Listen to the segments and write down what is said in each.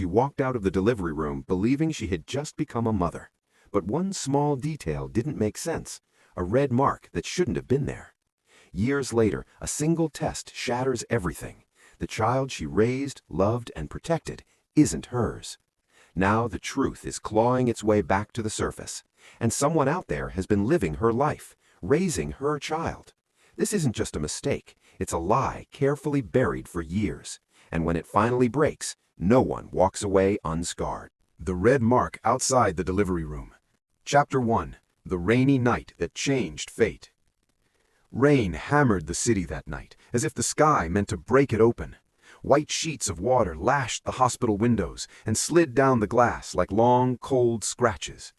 She walked out of the delivery room believing she had just become a mother. But one small detail didn't make sense, a red mark that shouldn't have been there. Years later, a single test shatters everything. The child she raised, loved, and protected isn't hers. Now the truth is clawing its way back to the surface, and someone out there has been living her life, raising her child. This isn't just a mistake, it's a lie carefully buried for years, and when it finally breaks, no one walks away unscarred. The red mark outside the delivery room. Chapter 1. The rainy night that changed fate. Rain hammered the city that night, as if the sky meant to break it open. White sheets of water lashed the hospital windows and slid down the glass like long, cold scratches.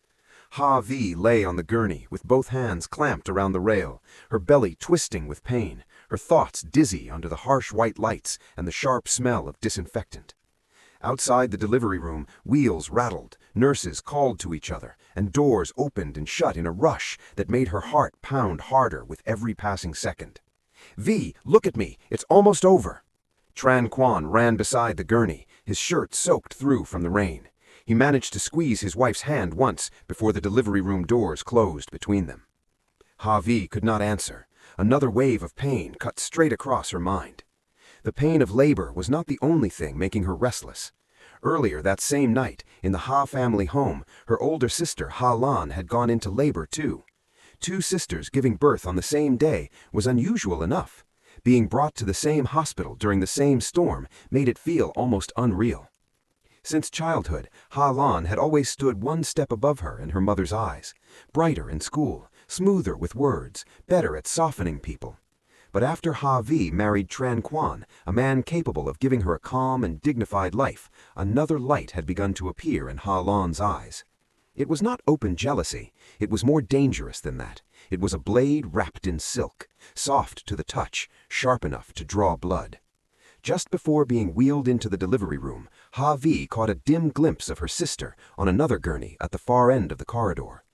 Ha-Vi lay on the gurney with both hands clamped around the rail, her belly twisting with pain, her thoughts dizzy under the harsh white lights and the sharp smell of disinfectant. Outside the delivery room, wheels rattled, nurses called to each other, and doors opened and shut in a rush that made her heart pound harder with every passing second. "Vi, look at me, it's almost over." Tran Quan ran beside the gurney, his shirt soaked through from the rain. He managed to squeeze his wife's hand once before the delivery room doors closed between them. Ha-Vi could not answer. Another wave of pain cut straight across her mind. The pain of labor was not the only thing making her restless. Earlier that same night, in the Ha family home, her older sister Ha Lan had gone into labor too. Two sisters giving birth on the same day was unusual enough. Being brought to the same hospital during the same storm made it feel almost unreal. Since childhood, Ha Lan had always stood one step above her in her mother's eyes, brighter in school, smoother with words, better at softening people. But after Ha-Vi married Tran Quan, a man capable of giving her a calm and dignified life, another light had begun to appear in Ha Lan's eyes. It was not open jealousy, it was more dangerous than that. It was a blade wrapped in silk, soft to the touch, sharp enough to draw blood. Just before being wheeled into the delivery room, Ha-Vi caught a dim glimpse of her sister on another gurney at the far end of the corridor.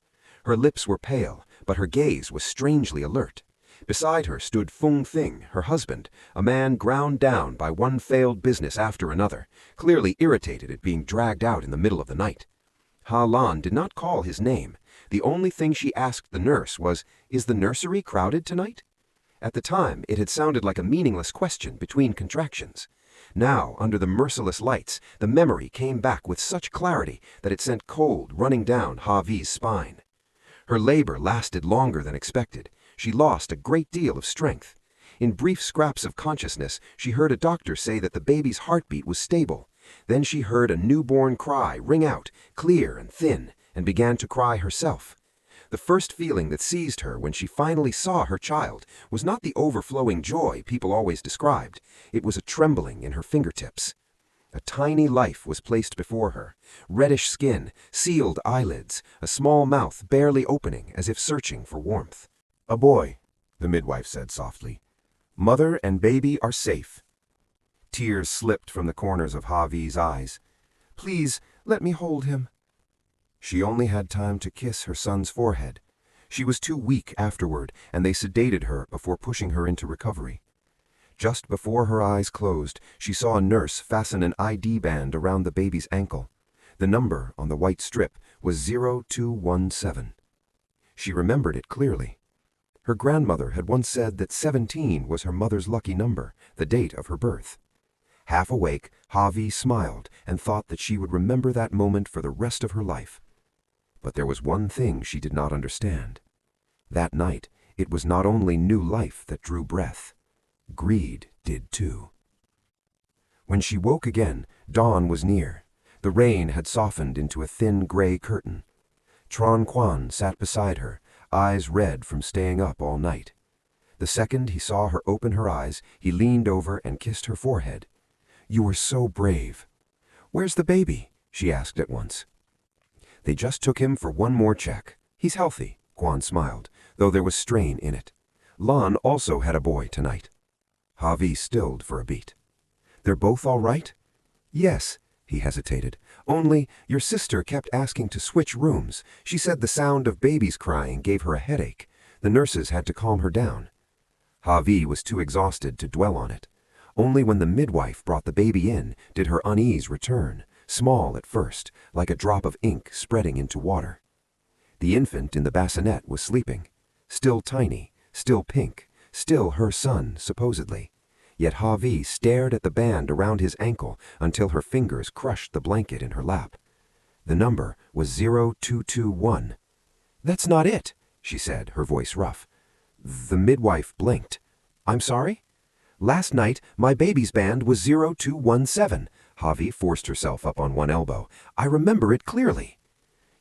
Her lips were pale, but her gaze was strangely alert. Beside her stood Fung Thing, her husband, a man ground down by one failed business after another, clearly irritated at being dragged out in the middle of the night. Ha Lan did not call his name. The only thing she asked the nurse was, "Is the nursery crowded tonight?" At the time, it had sounded like a meaningless question between contractions. Now, under the merciless lights, the memory came back with such clarity that it sent cold running down Ha-Vi's spine. Her labor lasted longer than expected. She lost a great deal of strength. In brief scraps of consciousness, she heard a doctor say that the baby's heartbeat was stable. Then she heard a newborn cry ring out, clear and thin, and began to cry herself. The first feeling that seized her when she finally saw her child was not the overflowing joy people always described. It was a trembling in her fingertips. A tiny life was placed before her. Reddish skin, sealed eyelids, a small mouth barely opening as if searching for warmth. "A boy," the midwife said softly. "Mother and baby are safe." Tears slipped from the corners of Ha-Vi's eyes. "Please, let me hold him." She only had time to kiss her son's forehead. She was too weak afterward, and they sedated her before pushing her into recovery. Just before her eyes closed, she saw a nurse fasten an ID band around the baby's ankle. The number on the white strip was 0217. She remembered it clearly. Her grandmother had once said that 17 was her mother's lucky number, the date of her birth. Half awake, Ha-Vi smiled and thought that she would remember that moment for the rest of her life. But there was one thing she did not understand. That night, it was not only new life that drew breath. Greed did too. When she woke again, dawn was near. The rain had softened into a thin gray curtain. Tran Quan sat beside her, eyes red from staying up all night. The second he saw her open her eyes, he leaned over and kissed her forehead. "You were so brave." "Where's the baby?" she asked at once. "They just took him for one more check. He's healthy," Quan smiled, though there was strain in it. "Lan also had a boy tonight." Ha-Vi stilled for a beat. "They're both all right?" "Yes," he hesitated. "Only, your sister kept asking to switch rooms. She said the sound of babies crying gave her a headache. The nurses had to calm her down." Ha-Vi was too exhausted to dwell on it. Only when the midwife brought the baby in did her unease return, small at first, like a drop of ink spreading into water. The infant in the bassinet was sleeping, still tiny, still pink, still her son, supposedly. Yet Havi stared at the band around his ankle until her fingers crushed the blanket in her lap. The number was 0221. "That's not it," she said, her voice rough. The midwife blinked. "I'm sorry?" "Last night, my baby's band was 0217. Javi forced herself up on one elbow. "I remember it clearly."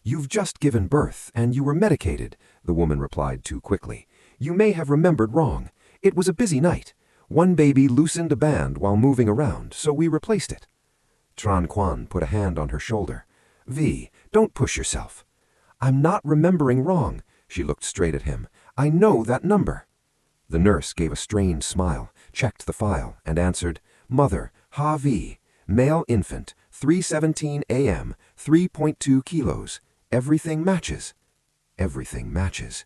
"You've just given birth, and you were medicated," the woman replied too quickly. "You may have remembered wrong. It was a busy night. One baby loosened a band while moving around, so we replaced it." Tran Quan put a hand on her shoulder. "Vi, don't push yourself." "I'm not remembering wrong." She looked straight at him. "I know that number." The nurse gave a strained smile, checked the file, and answered, "Mother, Ha-Vi, male infant, 3:17 a.m., 3.2 kilos. Everything matches." Everything matches.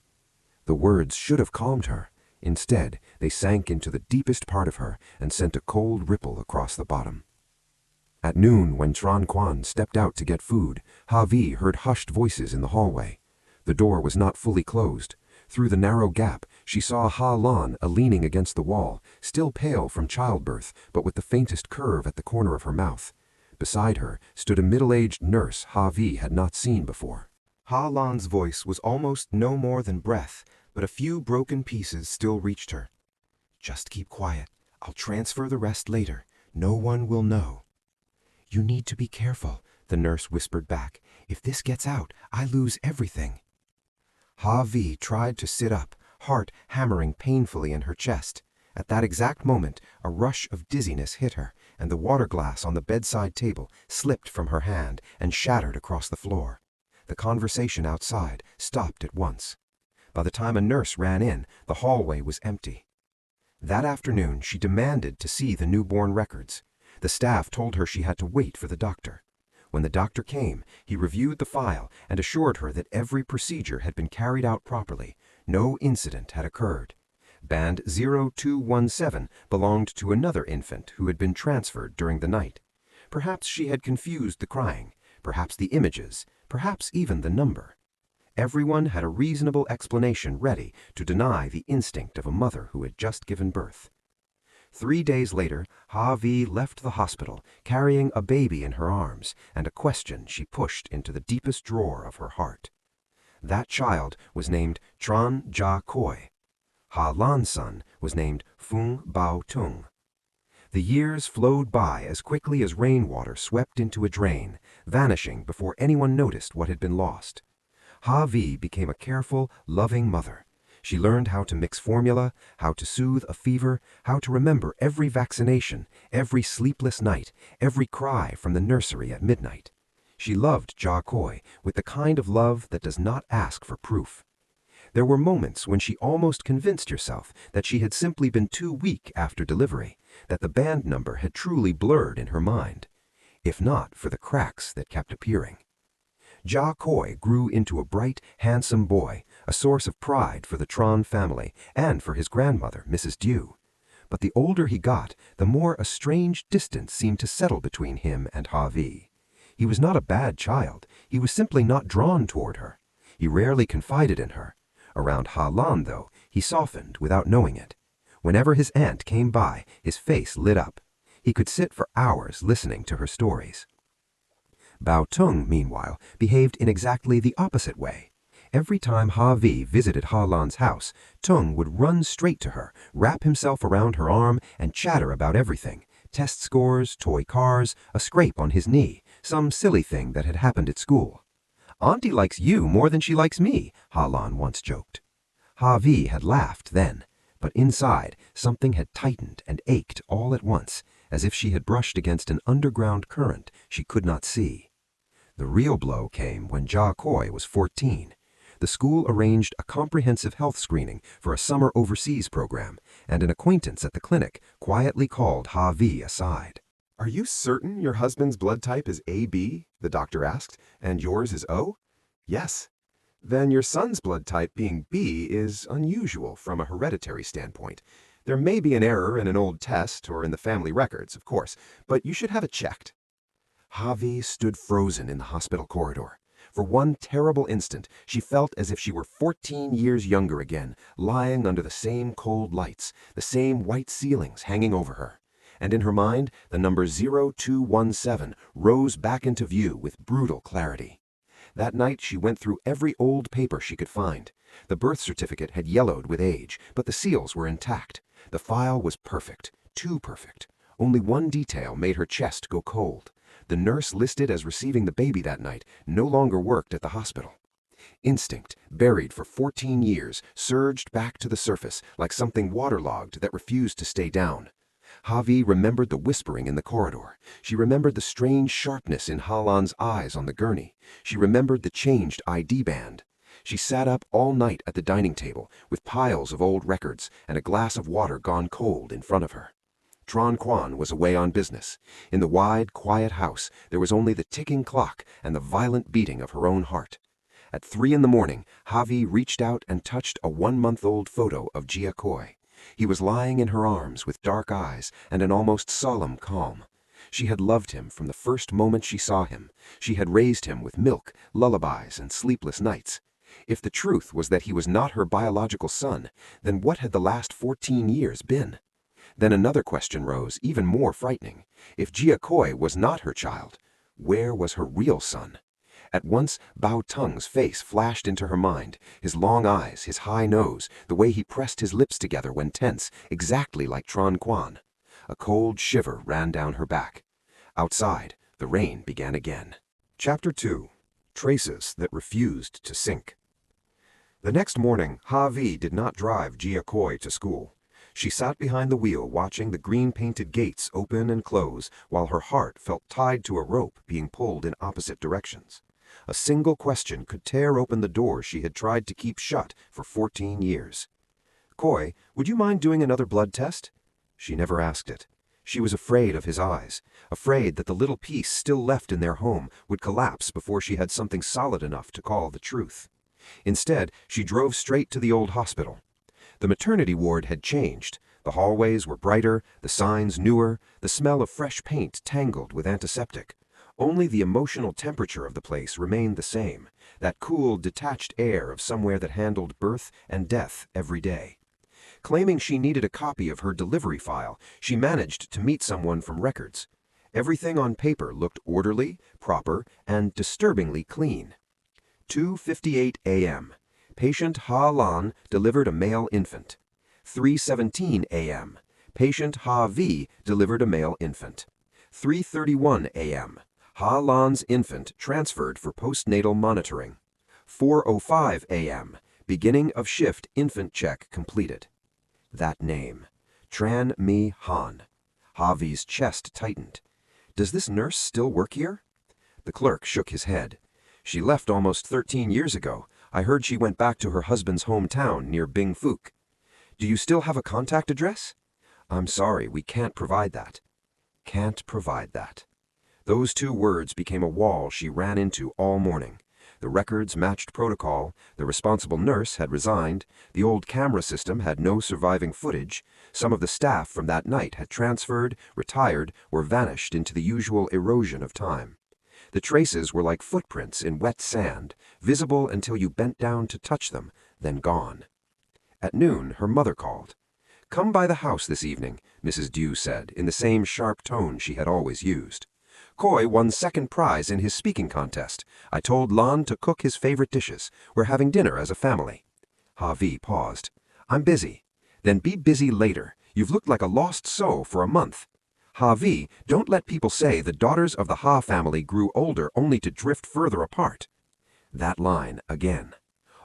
The words should have calmed her. Instead, they sank into the deepest part of her and sent a cold ripple across the bottom. At noon, when Tran Quan stepped out to get food, Ha-Vi heard hushed voices in the hallway. The door was not fully closed. Through the narrow gap, she saw Ha Lan leaning against the wall, still pale from childbirth, but with the faintest curve at the corner of her mouth. Beside her stood a middle-aged nurse Ha-Vi had not seen before. Ha Lan's voice was almost no more than breath, but a few broken pieces still reached her. "Just keep quiet. I'll transfer the rest later. No one will know." "You need to be careful," the nurse whispered back. "If this gets out, I lose everything." Ha-Vi tried to sit up, heart hammering painfully in her chest. At that exact moment, a rush of dizziness hit her, and the water glass on the bedside table slipped from her hand and shattered across the floor. The conversation outside stopped at once. By the time a nurse ran in, the hallway was empty. That afternoon, she demanded to see the newborn records. The staff told her she had to wait for the doctor. When the doctor came, he reviewed the file and assured her that every procedure had been carried out properly. No incident had occurred. Band 0217 belonged to another infant who had been transferred during the night. Perhaps she had confused the crying, perhaps the images, perhaps even the number. Everyone had a reasonable explanation ready to deny the instinct of a mother who had just given birth. 3 days later, Ha-Vi left the hospital, carrying a baby in her arms and a question she pushed into the deepest drawer of her heart. That child was named Tran Ja Koi. Ha Lan's son was named Fung Bao Tung. The years flowed by as quickly as rainwater swept into a drain, vanishing before anyone noticed what had been lost. Ha-Vi became a careful, loving mother. She learned how to mix formula, how to soothe a fever, how to remember every vaccination, every sleepless night, every cry from the nursery at midnight. She loved Ja Koi with the kind of love that does not ask for proof. There were moments when she almost convinced herself that she had simply been too weak after delivery, that the band number had truly blurred in her mind, if not for the cracks that kept appearing. Ja Koi grew into a bright, handsome boy, a source of pride for the Tran family and for his grandmother, Mrs. Dew. But the older he got, the more a strange distance seemed to settle between him and Ha-Vi. He was not a bad child, he was simply not drawn toward her. He rarely confided in her. Around Ha Lan, though, he softened without knowing it. Whenever his aunt came by, his face lit up. He could sit for hours listening to her stories. Bao Tung, meanwhile, behaved in exactly the opposite way. Every time Ha-Vi visited Ha Lan's house, Tung would run straight to her, wrap himself around her arm, and chatter about everything: test scores, toy cars, a scrape on his knee, some silly thing that had happened at school. "Auntie likes you more than she likes me," Ha Lan once joked. Ha-Vi had laughed then, but inside something had tightened and ached all at once, as if she had brushed against an underground current she could not see. The real blow came when Ja Koi was 14. The school arranged a comprehensive health screening for a summer overseas program, and an acquaintance at the clinic quietly called Ha-Vi aside. "Are you certain your husband's blood type is AB?" the doctor asked, "and yours is O?" "Yes." "Then your son's blood type being B is unusual from a hereditary standpoint. There may be an error in an old test or in the family records, of course, but you should have it checked." Javi stood frozen in the hospital corridor. For one terrible instant, she felt as if she were 14 years younger again, lying under the same cold lights, the same white ceilings hanging over her. And in her mind, the number 0217 rose back into view with brutal clarity. That night she went through every old paper she could find. The birth certificate had yellowed with age, but the seals were intact. The file was perfect, too perfect. Only one detail made her chest go cold. The nurse listed as receiving the baby that night no longer worked at the hospital. Instinct, buried for 14 years, surged back to the surface like something waterlogged that refused to stay down. Javi remembered the whispering in the corridor. She remembered the strange sharpness in Halan's eyes on the gurney. She remembered the changed ID band. She sat up all night at the dining table with piles of old records and a glass of water gone cold in front of her. Tron Quan was away on business. In the wide, quiet house, there was only the ticking clock and the violent beating of her own heart. At 3 in the morning, Javi reached out and touched a 1-month-old photo of Jia Koi. He was lying in her arms with dark eyes and an almost solemn calm. She had loved him from the first moment she saw him. She had raised him with milk, lullabies, and sleepless nights. If the truth was that he was not her biological son, then what had the last 14 years been? Then another question rose, even more frightening. If Jia Koi was not her child, where was her real son? At once, Bao Tung's face flashed into her mind, his long eyes, his high nose, the way he pressed his lips together when tense, exactly like Tron Quan. A cold shiver ran down her back. Outside, the rain began again. Chapter 2. Traces that refused to sink. The next morning, Javi did not drive Jia Koi to school. She sat behind the wheel watching the green-painted gates open and close while her heart felt tied to a rope being pulled in opposite directions. A single question could tear open the door she had tried to keep shut for 14 years. "Koi, would you mind doing another blood test?" She never asked it. She was afraid of his eyes, afraid that the little piece still left in their home would collapse before she had something solid enough to call the truth. Instead, she drove straight to the old hospital. The maternity ward had changed. The hallways were brighter, the signs newer, the smell of fresh paint tangled with antiseptic. Only the emotional temperature of the place remained the same, that cool, detached air of somewhere that handled birth and death every day. Claiming she needed a copy of her delivery file, she managed to meet someone from records. Everything on paper looked orderly, proper, and disturbingly clean. 2:58 a.m. Patient Ha Lan delivered a male infant. 3:17 a.m. Patient Ha Vi delivered a male infant. 3:31 a.m. Ha Lan's infant transferred for postnatal monitoring. 4:05 a.m. Beginning of shift infant check completed. That name. Tran Mi Han. Javi's chest tightened. Does this nurse still work here? The clerk shook his head. She left almost 13 years ago. I heard she went back to her husband's hometown near Bing Phuc. Do you still have a contact address? I'm sorry, we can't provide that. Can't provide that. Those 2 words became a wall she ran into all morning. The records matched protocol, the responsible nurse had resigned, the old camera system had no surviving footage, some of the staff from that night had transferred, retired, or vanished into the usual erosion of time. The traces were like footprints in wet sand, visible until you bent down to touch them, then gone. At noon, her mother called. "Come by the house this evening," Mrs. Dew said, in the same sharp tone she had always used. "Koi won second prize in his speaking contest. I told Lan to cook his favorite dishes. We're having dinner as a family." Javi paused. "I'm busy." "Then be busy later. You've looked like a lost soul for a month." "Javi, don't let people say the daughters of the Ha family grew older only to drift further apart." That line again.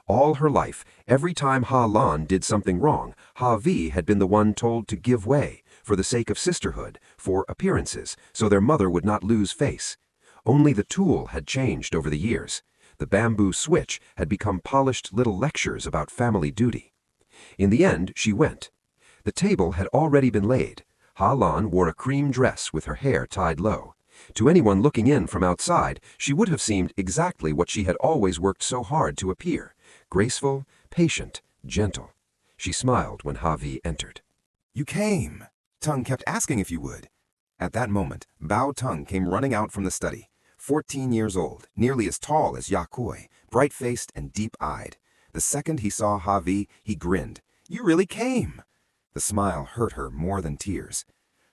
All her life, every time Ha Lan did something wrong, Javi had been the one told to give way, for the sake of sisterhood, for appearances, so their mother would not lose face. Only the tool had changed over the years. The bamboo switch had become polished little lectures about family duty. In the end, she went. The table had already been laid. Ha Lan wore a cream dress with her hair tied low. To anyone looking in from outside, she would have seemed exactly what she had always worked so hard to appear: graceful, patient, gentle. She smiled when Javi entered. "You came. Tung kept asking if you would." At that moment, Bao Tung came running out from the study. 14 years old, nearly as tall as Yakoi, bright-faced and deep-eyed. The second he saw Havi, he grinned. "You really came!" The smile hurt her more than tears.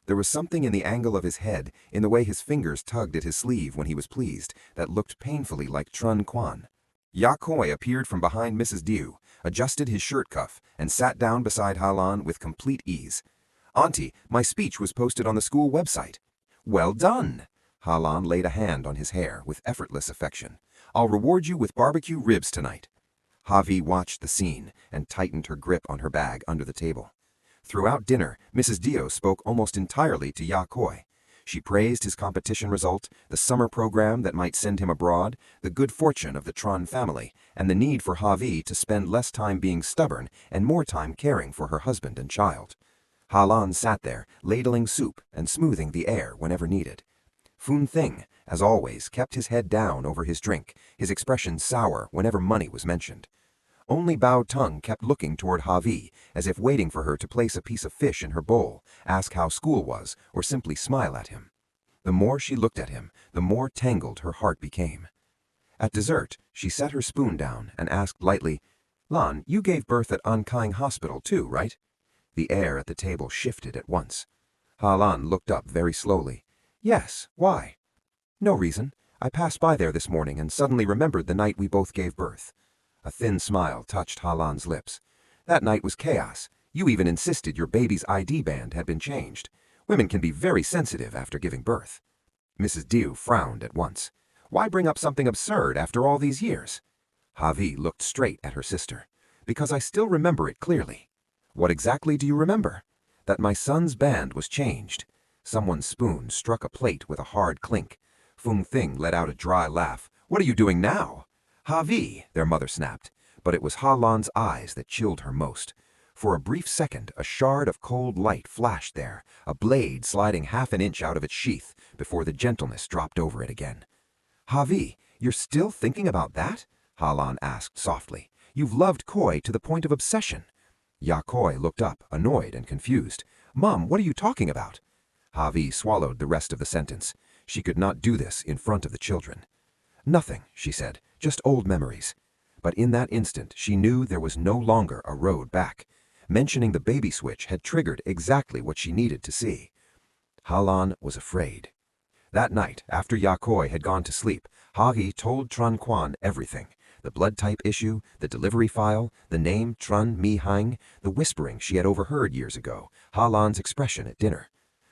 There was something in the angle of his head, in the way his fingers tugged at his sleeve when he was pleased, that looked painfully like Trun Quan. Yakoi appeared from behind Mrs. Diu, adjusted his shirt cuff, and sat down beside Halan with complete ease. "Auntie, my speech was posted on the school website." "Well done!" Halan laid a hand on his hair with effortless affection. "I'll reward you with barbecue ribs tonight." Havi watched the scene and tightened her grip on her bag under the table. Throughout dinner, Mrs. Dio spoke almost entirely to Yakoi. She praised his competition result, the summer program that might send him abroad, the good fortune of the Tron family, and the need for Havi to spend less time being stubborn and more time caring for her husband and child. Halan sat there, ladling soup and smoothing the air whenever needed. Fun Thing, as always, kept his head down over his drink, his expression sour whenever money was mentioned. Only Bao Tung kept looking toward Havi, as if waiting for her to place a piece of fish in her bowl, ask how school was, or simply smile at him. The more she looked at him, the more tangled her heart became. At dessert, she set her spoon down and asked lightly, "Lan, you gave birth at Ankang Hospital too, right?" The air at the table shifted at once. Halan looked up very slowly. "Yes, why?" "No reason. I passed by there this morning and suddenly remembered the night we both gave birth." A thin smile touched Halan's lips. "That night was chaos. You even insisted your baby's ID band had been changed. Women can be very sensitive after giving birth." Mrs. Diu frowned at once. "Why bring up something absurd after all these years?" Havi looked straight at her sister. "Because I still remember it clearly." "What exactly do you remember?" "That my son's band was changed." Someone's spoon struck a plate with a hard clink. Fung Thing let out a dry laugh. "What are you doing now?" "Havi," their mother snapped, but it was Halan's eyes that chilled her most. For a brief second, a shard of cold light flashed there, a blade sliding half an inch out of its sheath before the gentleness dropped over it again. "Havi, you're still thinking about that?" Halan asked softly. "You've loved Koi to the point of obsession." Yakoi looked up, annoyed and confused. "Mom, what are you talking about?" Havi swallowed the rest of the sentence. She could not do this in front of the children. "Nothing," she said, "just old memories." But in that instant, she knew there was no longer a road back. Mentioning the baby switch had triggered exactly what she needed to see. Halan was afraid. That night, after Yakoi had gone to sleep, Hagi told Tran Quan everything. The blood type issue, the delivery file, the name Trun Mi Hang, the whispering she had overheard years ago, Halan's expression at dinner.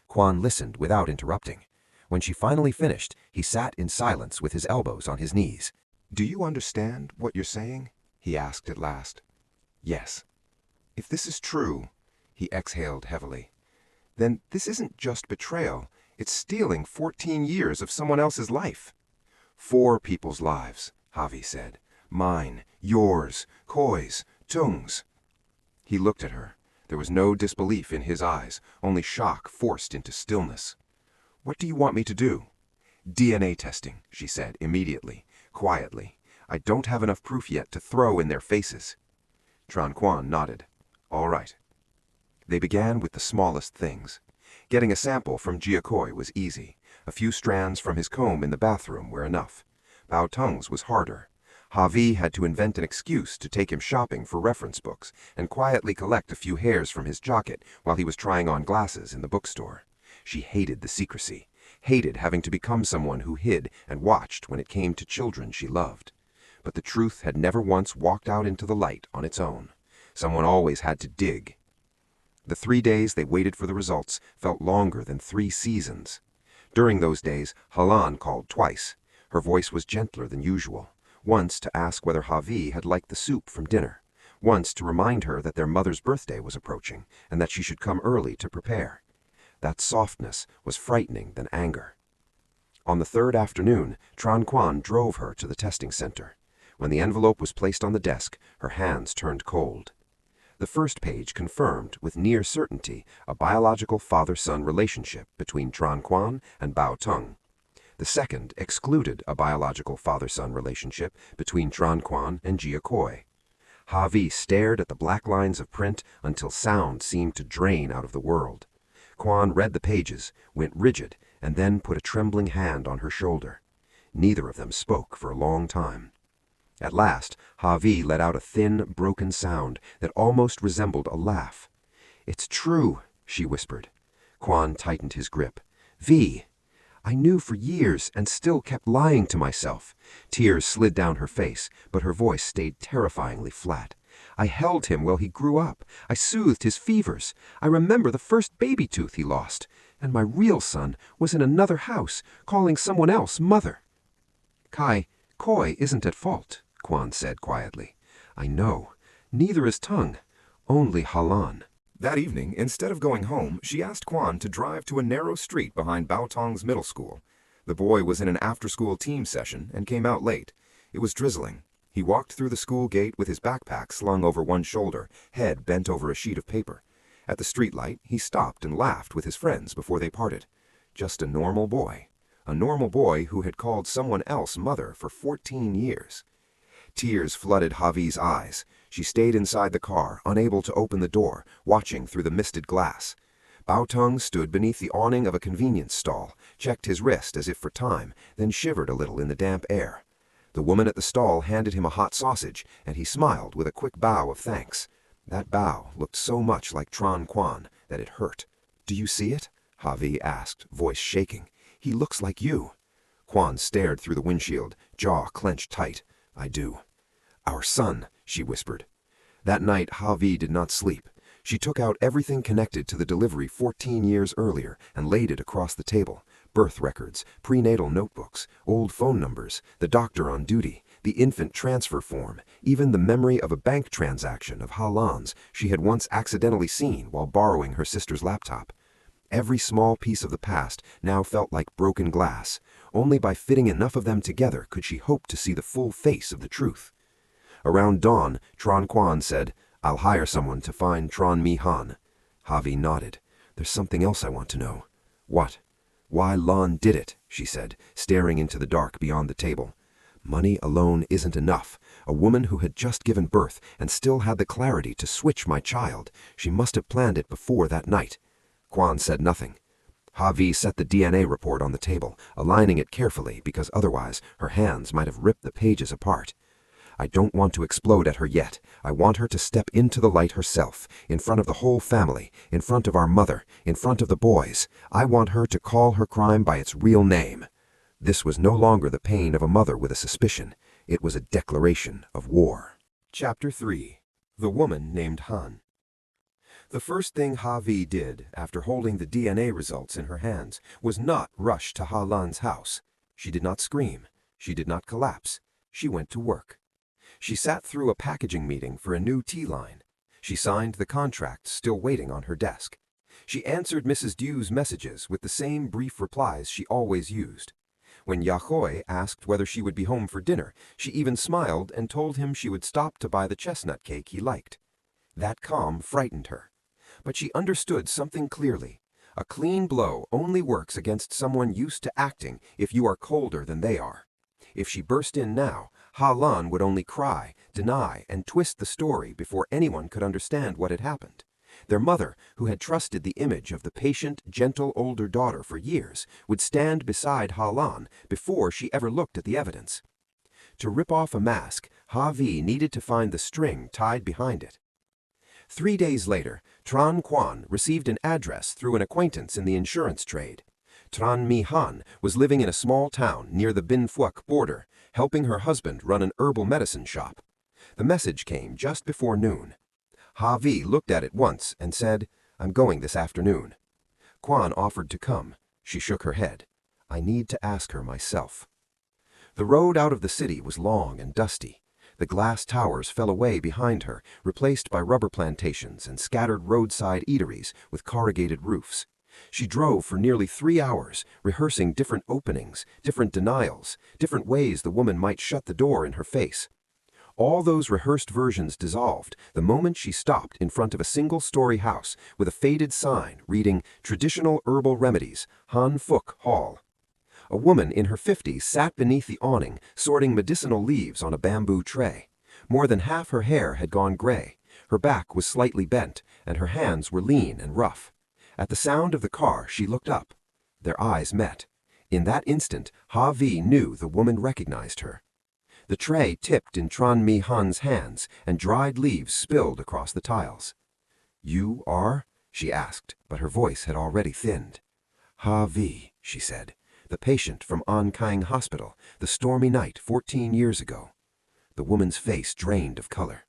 Quan listened without interrupting. When she finally finished, he sat in silence with his elbows on his knees. "Do you understand what you're saying?" he asked at last. "Yes." "If this is true," he exhaled heavily, "then this isn't just betrayal, it's stealing 14 years of someone else's life." "4 people's lives," Havi said. "Mine, yours, Koi's, Tung's." He looked at her. There was no disbelief in his eyes, only shock forced into stillness. "What do you want me to do?" "DNA testing," she said immediately, quietly. "I don't have enough proof yet to throw in their faces." Tran Quan nodded. "All right." They began with the smallest things. Getting a sample from Jiakoi was easy. A few strands from his comb in the bathroom were enough. Bao Tung's was harder. Havi had to invent an excuse to take him shopping for reference books and quietly collect a few hairs from his jacket while he was trying on glasses in the bookstore. She hated the secrecy, hated having to become someone who hid and watched when it came to children she loved. But the truth had never once walked out into the light on its own. Someone always had to dig. The 3 days they waited for the results felt longer than 3 seasons. During those days, Halan called twice. Her voice was gentler than usual. Once to ask whether Havi had liked the soup from dinner. Once to remind her that their mother's birthday was approaching and that she should come early to prepare. That softness was frightening than anger. On the 3rd afternoon, Tran Quan drove her to the testing center. When the envelope was placed on the desk, her hands turned cold. The first page confirmed, with near certainty, a biological father-son relationship between Tran Quan and Bao Tung. The second excluded a biological father-son relationship between Tran Quan and Jiakoi. Havi stared at the black lines of print until sound seemed to drain out of the world. Quan read the pages, went rigid, and then put a trembling hand on her shoulder. Neither of them spoke for a long time. At last, Ha-Vi let out a thin, broken sound that almost resembled a laugh. "It's true," she whispered. Quan tightened his grip. "Vi, I knew for years and still kept lying to myself." Tears slid down her face, but her voice stayed terrifyingly flat. "I held him while he grew up. I soothed his fevers. I remember the first baby tooth he lost. And my real son was in another house, calling someone else mother." "Koi isn't at fault," Quan said quietly. "I know. Neither is Tung. Only Halan." That evening, instead of going home, she asked Quan to drive to a narrow street behind Baotong's middle school. The boy was in an after-school team session and came out late. It was drizzling. He walked through the school gate with his backpack slung over one shoulder, head bent over a sheet of paper. At the streetlight, he stopped and laughed with his friends before they parted. Just a normal boy. A normal boy who had called someone else mother for 14 years. Tears flooded Ha-Vi's eyes. She stayed inside the car, unable to open the door, watching through the misted glass. Baotong stood beneath the awning of a convenience stall, checked his wrist as if for time, then shivered a little in the damp air. The woman at the stall handed him a hot sausage, and he smiled with a quick bow of thanks. That bow looked so much like Tran Quan that it hurt. "Do you see it?" Ha-Vi asked, voice shaking. "He looks like you." Quan stared through the windshield, jaw clenched tight. "I do." "Our son," she whispered. That night Ha-Vi did not sleep. She took out everything connected to the delivery 14 years earlier and laid it across the table. Birth records, prenatal notebooks, old phone numbers, the doctor on duty, the infant transfer form, even the memory of a bank transaction of Halan's she had once accidentally seen while borrowing her sister's laptop. Every small piece of the past now felt like broken glass. Only by fitting enough of them together could she hope to see the full face of the truth. Around dawn, Tran Quan said, "I'll hire someone to find Tran Mi Han." Ha-Vi nodded. "There's something else I want to know." "What?" "Why Lan did it," she said, staring into the dark beyond the table. "Money alone isn't enough. A woman who had just given birth and still had the clarity to switch my child. She must have planned it before that night." Quan said nothing. Ha-Vi set the DNA report on the table, aligning it carefully because otherwise her hands might have ripped the pages apart. "I don't want to explode at her yet. I want her to step into the light herself, in front of the whole family, in front of our mother, in front of the boys. I want her to call her crime by its real name." This was no longer the pain of a mother with a suspicion. It was a declaration of war. Chapter 3. The Woman Named Han. The first thing Ha-Vi did after holding the DNA results in her hands was not rush to Ha-Lan's house. She did not scream. She did not collapse. She went to work. She sat through a packaging meeting for a new tea line. She signed the contract still waiting on her desk. She answered Mrs. Du's messages with the same brief replies she always used. When Yahoy asked whether she would be home for dinner, she even smiled and told him she would stop to buy the chestnut cake he liked. That calm frightened her. But she understood something clearly. A clean blow only works against someone used to acting if you are colder than they are. If she burst in now, Ha-Lan would only cry, deny, and twist the story before anyone could understand what had happened. Their mother, who had trusted the image of the patient, gentle older daughter for years, would stand beside Ha-Lan before she ever looked at the evidence. To rip off a mask, Ha-Vi needed to find the string tied behind it. 3 days later, Tran Quan received an address through an acquaintance in the insurance trade. Tran Mi Han was living in a small town near the Bin Phuoc border, helping her husband run an herbal medicine shop. The message came just before noon. Ha-Vi looked at it once and said, "I'm going this afternoon." Quan offered to come. She shook her head. "I need to ask her myself." The road out of the city was long and dusty. The glass towers fell away behind her, replaced by rubber plantations and scattered roadside eateries with corrugated roofs. She drove for nearly 3 hours, rehearsing different openings, different denials, different ways the woman might shut the door in her face. All those rehearsed versions dissolved the moment she stopped in front of a single-story house with a faded sign reading "Traditional Herbal Remedies, Han Phuoc Hall." A woman in her 50s sat beneath the awning, sorting medicinal leaves on a bamboo tray. More than half her hair had gone gray. Her back was slightly bent, and her hands were lean and rough. At the sound of the car, she looked up. Their eyes met. In that instant, Ha-vi knew the woman recognized her. The tray tipped in Tran Mi Han's hands, and dried leaves spilled across the tiles. "You are?" she asked, but her voice had already thinned. "Ha-vi," she said, "the patient from An Kang Hospital, the stormy night 14 years ago." The woman's face drained of color.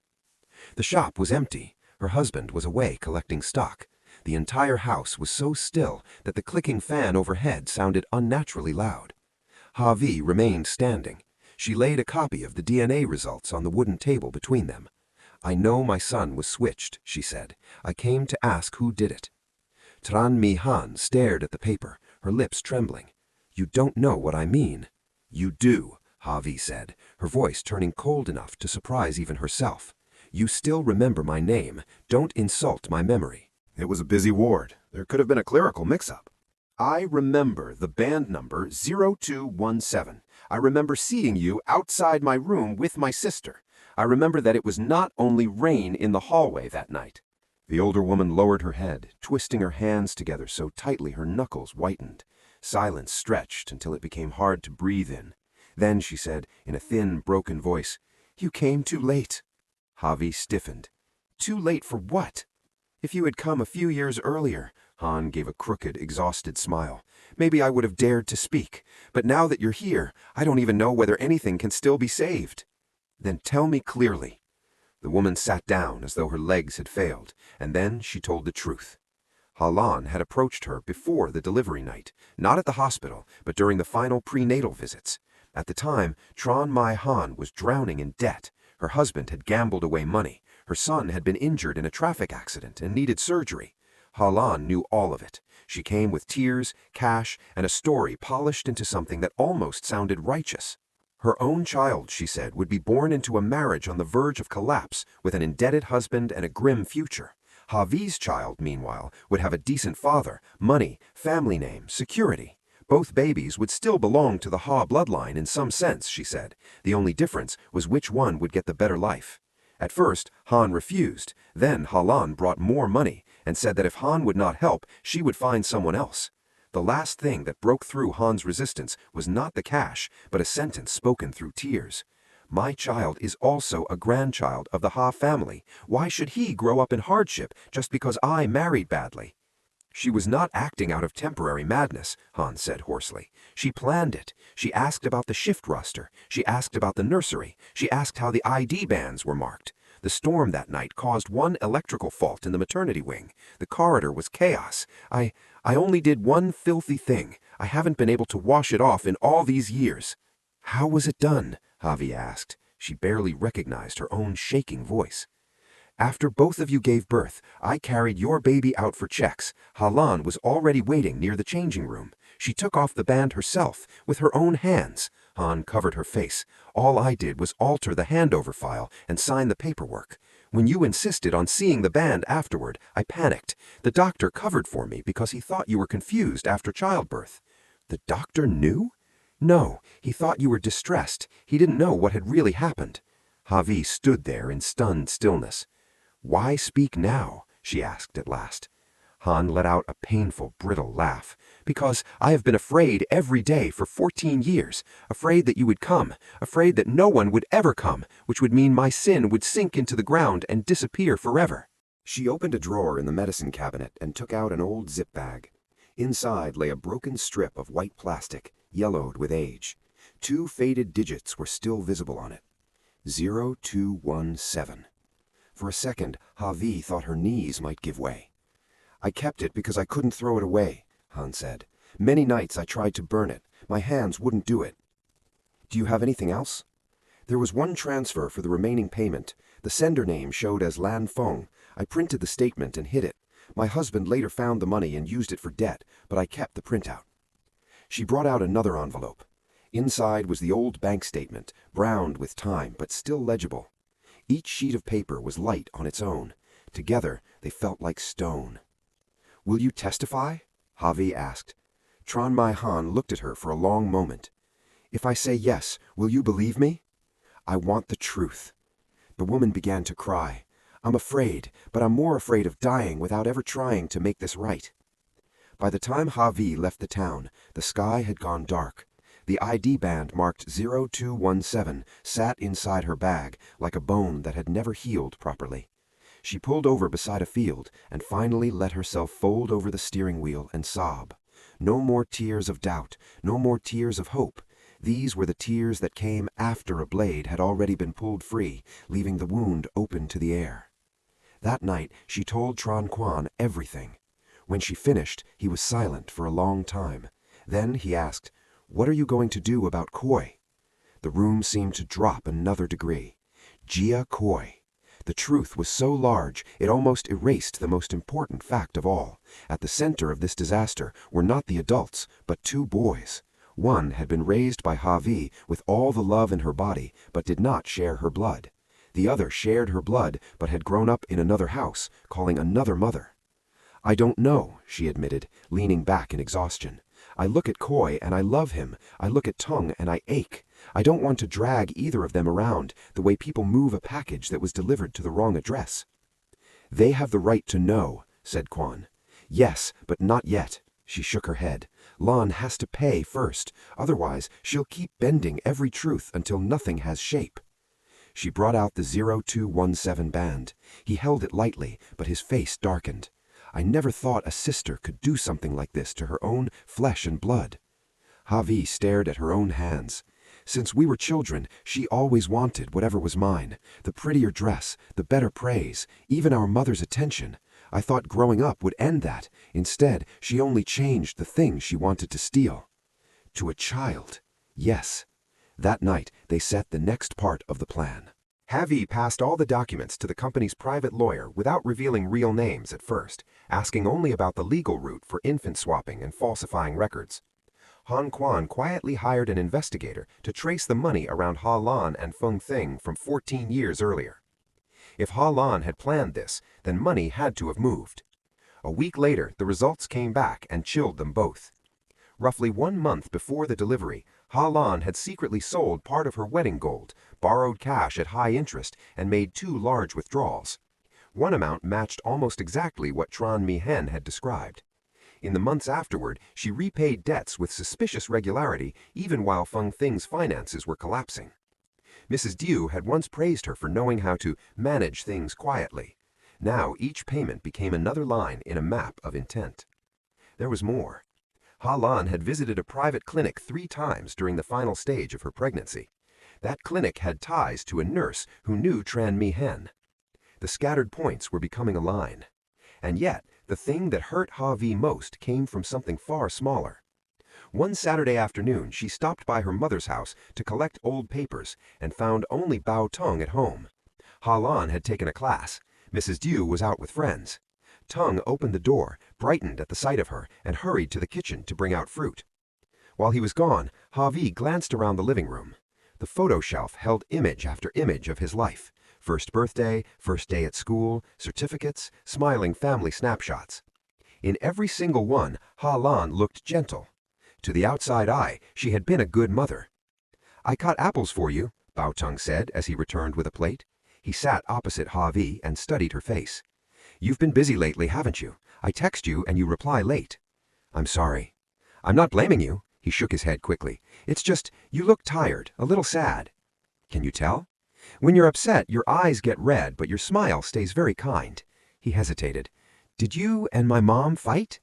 The shop was empty. Her husband was away collecting stock. The entire house was so still that the clicking fan overhead sounded unnaturally loud. Ha-vi remained standing. She laid a copy of the DNA results on the wooden table between them. "I know my son was switched," she said. "I came to ask who did it." Tran Mi Han stared at the paper, her lips trembling. "You don't know what I mean." "You do," Ha-vi said, her voice turning cold enough to surprise even herself. "You still remember my name. Don't insult my memory." It was a busy ward. There could have been a clerical mix-up. "I remember the band number 0217. I remember seeing you outside my room with my sister. I remember that it was not only rain in the hallway that night." The older woman lowered her head, twisting her hands together so tightly her knuckles whitened. Silence stretched until it became hard to breathe in. Then she said, in a thin, broken voice, "You came too late." Ha-vi stiffened. "Too late for what?" "If you had come a few years earlier," Han gave a crooked, exhausted smile, "maybe I would have dared to speak. But now that you're here, I don't even know whether anything can still be saved." "Then tell me clearly." The woman sat down as though her legs had failed, and then she told the truth. Ha-lan had approached her before the delivery night, not at the hospital, but during the final prenatal visits. At the time, Tran Mi Han was drowning in debt. Her husband had gambled away money. Her son had been injured in a traffic accident and needed surgery. Ha-lan knew all of it. She came with tears, cash, and a story polished into something that almost sounded righteous. Her own child, she said, would be born into a marriage on the verge of collapse with an indebted husband and a grim future. Ha-vi's child, meanwhile, would have a decent father, money, family name, security. Both babies would still belong to the Ha bloodline in some sense, she said. The only difference was which one would get the better life. At first, Han refused. Then Ha-lan brought more money and said that if Han would not help, she would find someone else. The last thing that broke through Han's resistance was not the cash, but a sentence spoken through tears. "My child is also a grandchild of the Ha family. Why should he grow up in hardship just because I married badly?" "She was not acting out of temporary madness," Han said hoarsely. "She planned it. She asked about the shift roster. She asked about the nursery. She asked how the ID bands were marked. The storm that night caused one electrical fault in the maternity wing. The corridor was chaos. I only did one filthy thing. I haven't been able to wash it off in all these years." "How was it done?" Ha-vi asked. She barely recognized her own shaking voice. "After both of you gave birth, I carried your baby out for checks. Ha-lan was already waiting near the changing room. She took off the band herself, with her own hands." Han covered her face. "All I did was alter the handover file and sign the paperwork. When you insisted on seeing the band afterward, I panicked. The doctor covered for me because he thought you were confused after childbirth." "The doctor knew?" "No, he thought you were distressed. He didn't know what had really happened." Ha-vi stood there in stunned stillness. "Why speak now?" she asked at last. Han let out a painful, brittle laugh. "Because I have been afraid every day for 14 years, afraid that you would come, afraid that no one would ever come, which would mean my sin would sink into the ground and disappear forever." She opened a drawer in the medicine cabinet and took out an old zip bag. Inside lay a broken strip of white plastic, yellowed with age. 2 faded digits were still visible on it. 0217. For a second, Ha-vi thought her knees might give way. "I kept it because I couldn't throw it away," Han said. "Many nights I tried to burn it. My hands wouldn't do it." "Do you have anything else?" "There was one transfer for the remaining payment. The sender name showed as Lan Feng. I printed the statement and hid it. My husband later found the money and used it for debt, but I kept the printout." She brought out another envelope. Inside was the old bank statement, browned with time but still legible. Each sheet of paper was light on its own. Together, they felt like stone. "Will you testify?" Ha-vi asked. Tran Mi Han looked at her for a long moment. "If I say yes, will you believe me?" "I want the truth." The woman began to cry. "I'm afraid, but I'm more afraid of dying without ever trying to make this right." By the time Havi left the town, the sky had gone dark. The ID band marked 0217 sat inside her bag like a bone that had never healed properly. She pulled over beside a field and finally let herself fold over the steering wheel and sob. No more tears of doubt, no more tears of hope. These were the tears that came after a blade had already been pulled free, leaving the wound open to the air. That night she told Tran Quan everything. When she finished, he was silent for a long time. Then he asked, "What are you going to do about Koi?" The room seemed to drop another degree. Jia Koi. The truth was so large it almost erased the most important fact of all. At the center of this disaster were not the adults, but two boys. One had been raised by Havi with all the love in her body, but did not share her blood. The other shared her blood, but had grown up in another house, calling another mother. "I don't know," she admitted, leaning back in exhaustion. "I look at Koi and I love him. I look at Tung and I ache. I don't want to drag either of them around the way people move a package that was delivered to the wrong address." "They have the right to know," said Quan. "Yes, but not yet." She shook her head. "Lan has to pay first. Otherwise, she'll keep bending every truth until nothing has shape." She brought out the 0217 band. He held it lightly, but his face darkened. "I never thought a sister could do something like this to her own flesh and blood." Havi stared at her own hands. "Since we were children, she always wanted whatever was mine. The prettier dress, the better praise, even our mother's attention. I thought growing up would end that. Instead, she only changed the things she wanted to steal." To a child. Yes. That night, they set the next part of the plan. Havi passed all the documents to the company's private lawyer without revealing real names at first, asking only about the legal route for infant swapping and falsifying records. Han Quan quietly hired an investigator to trace the money around Ha Lan and Feng Thing from 14 years earlier. If Ha Lan had planned this, then money had to have moved. A week later, the results came back and chilled them both. Roughly 1 month before the delivery, Ha Lan had secretly sold part of her wedding gold, borrowed cash at high interest, and made 2 large withdrawals. One amount matched almost exactly what Tran Mi-hen had described. In the months afterward, she repaid debts with suspicious regularity even while Feng Thing's finances were collapsing. Mrs. Diu had once praised her for knowing how to manage things quietly. Now each payment became another line in a map of intent. There was more. Ha Lan had visited a private clinic 3 times during the final stage of her pregnancy. That clinic had ties to a nurse who knew Tran Mi-hen. The scattered points were becoming a line. And yet, the thing that hurt Havi most came from something far smaller. One Saturday afternoon, she stopped by her mother's house to collect old papers and found only Bao Tung at home. Ha Lan had taken a class. Mrs. Diu was out with friends. Tung opened the door, brightened at the sight of her, and hurried to the kitchen to bring out fruit. While he was gone, Havi glanced around the living room. The photo shelf held image after image of his life. First birthday, first day at school, certificates, smiling family snapshots. In every single one, Ha Lan looked gentle. To the outside eye, she had been a good mother. "I cut apples for you," Bao Tung said as he returned with a plate. He sat opposite Havi and studied her face. "You've been busy lately, haven't you? I text you and you reply late." "I'm sorry." "I'm not blaming you." He shook his head quickly. "It's just, you look tired, a little sad." "Can you tell?" "When you're upset, your eyes get red, but your smile stays very kind." He hesitated. "Did you and my mom fight?"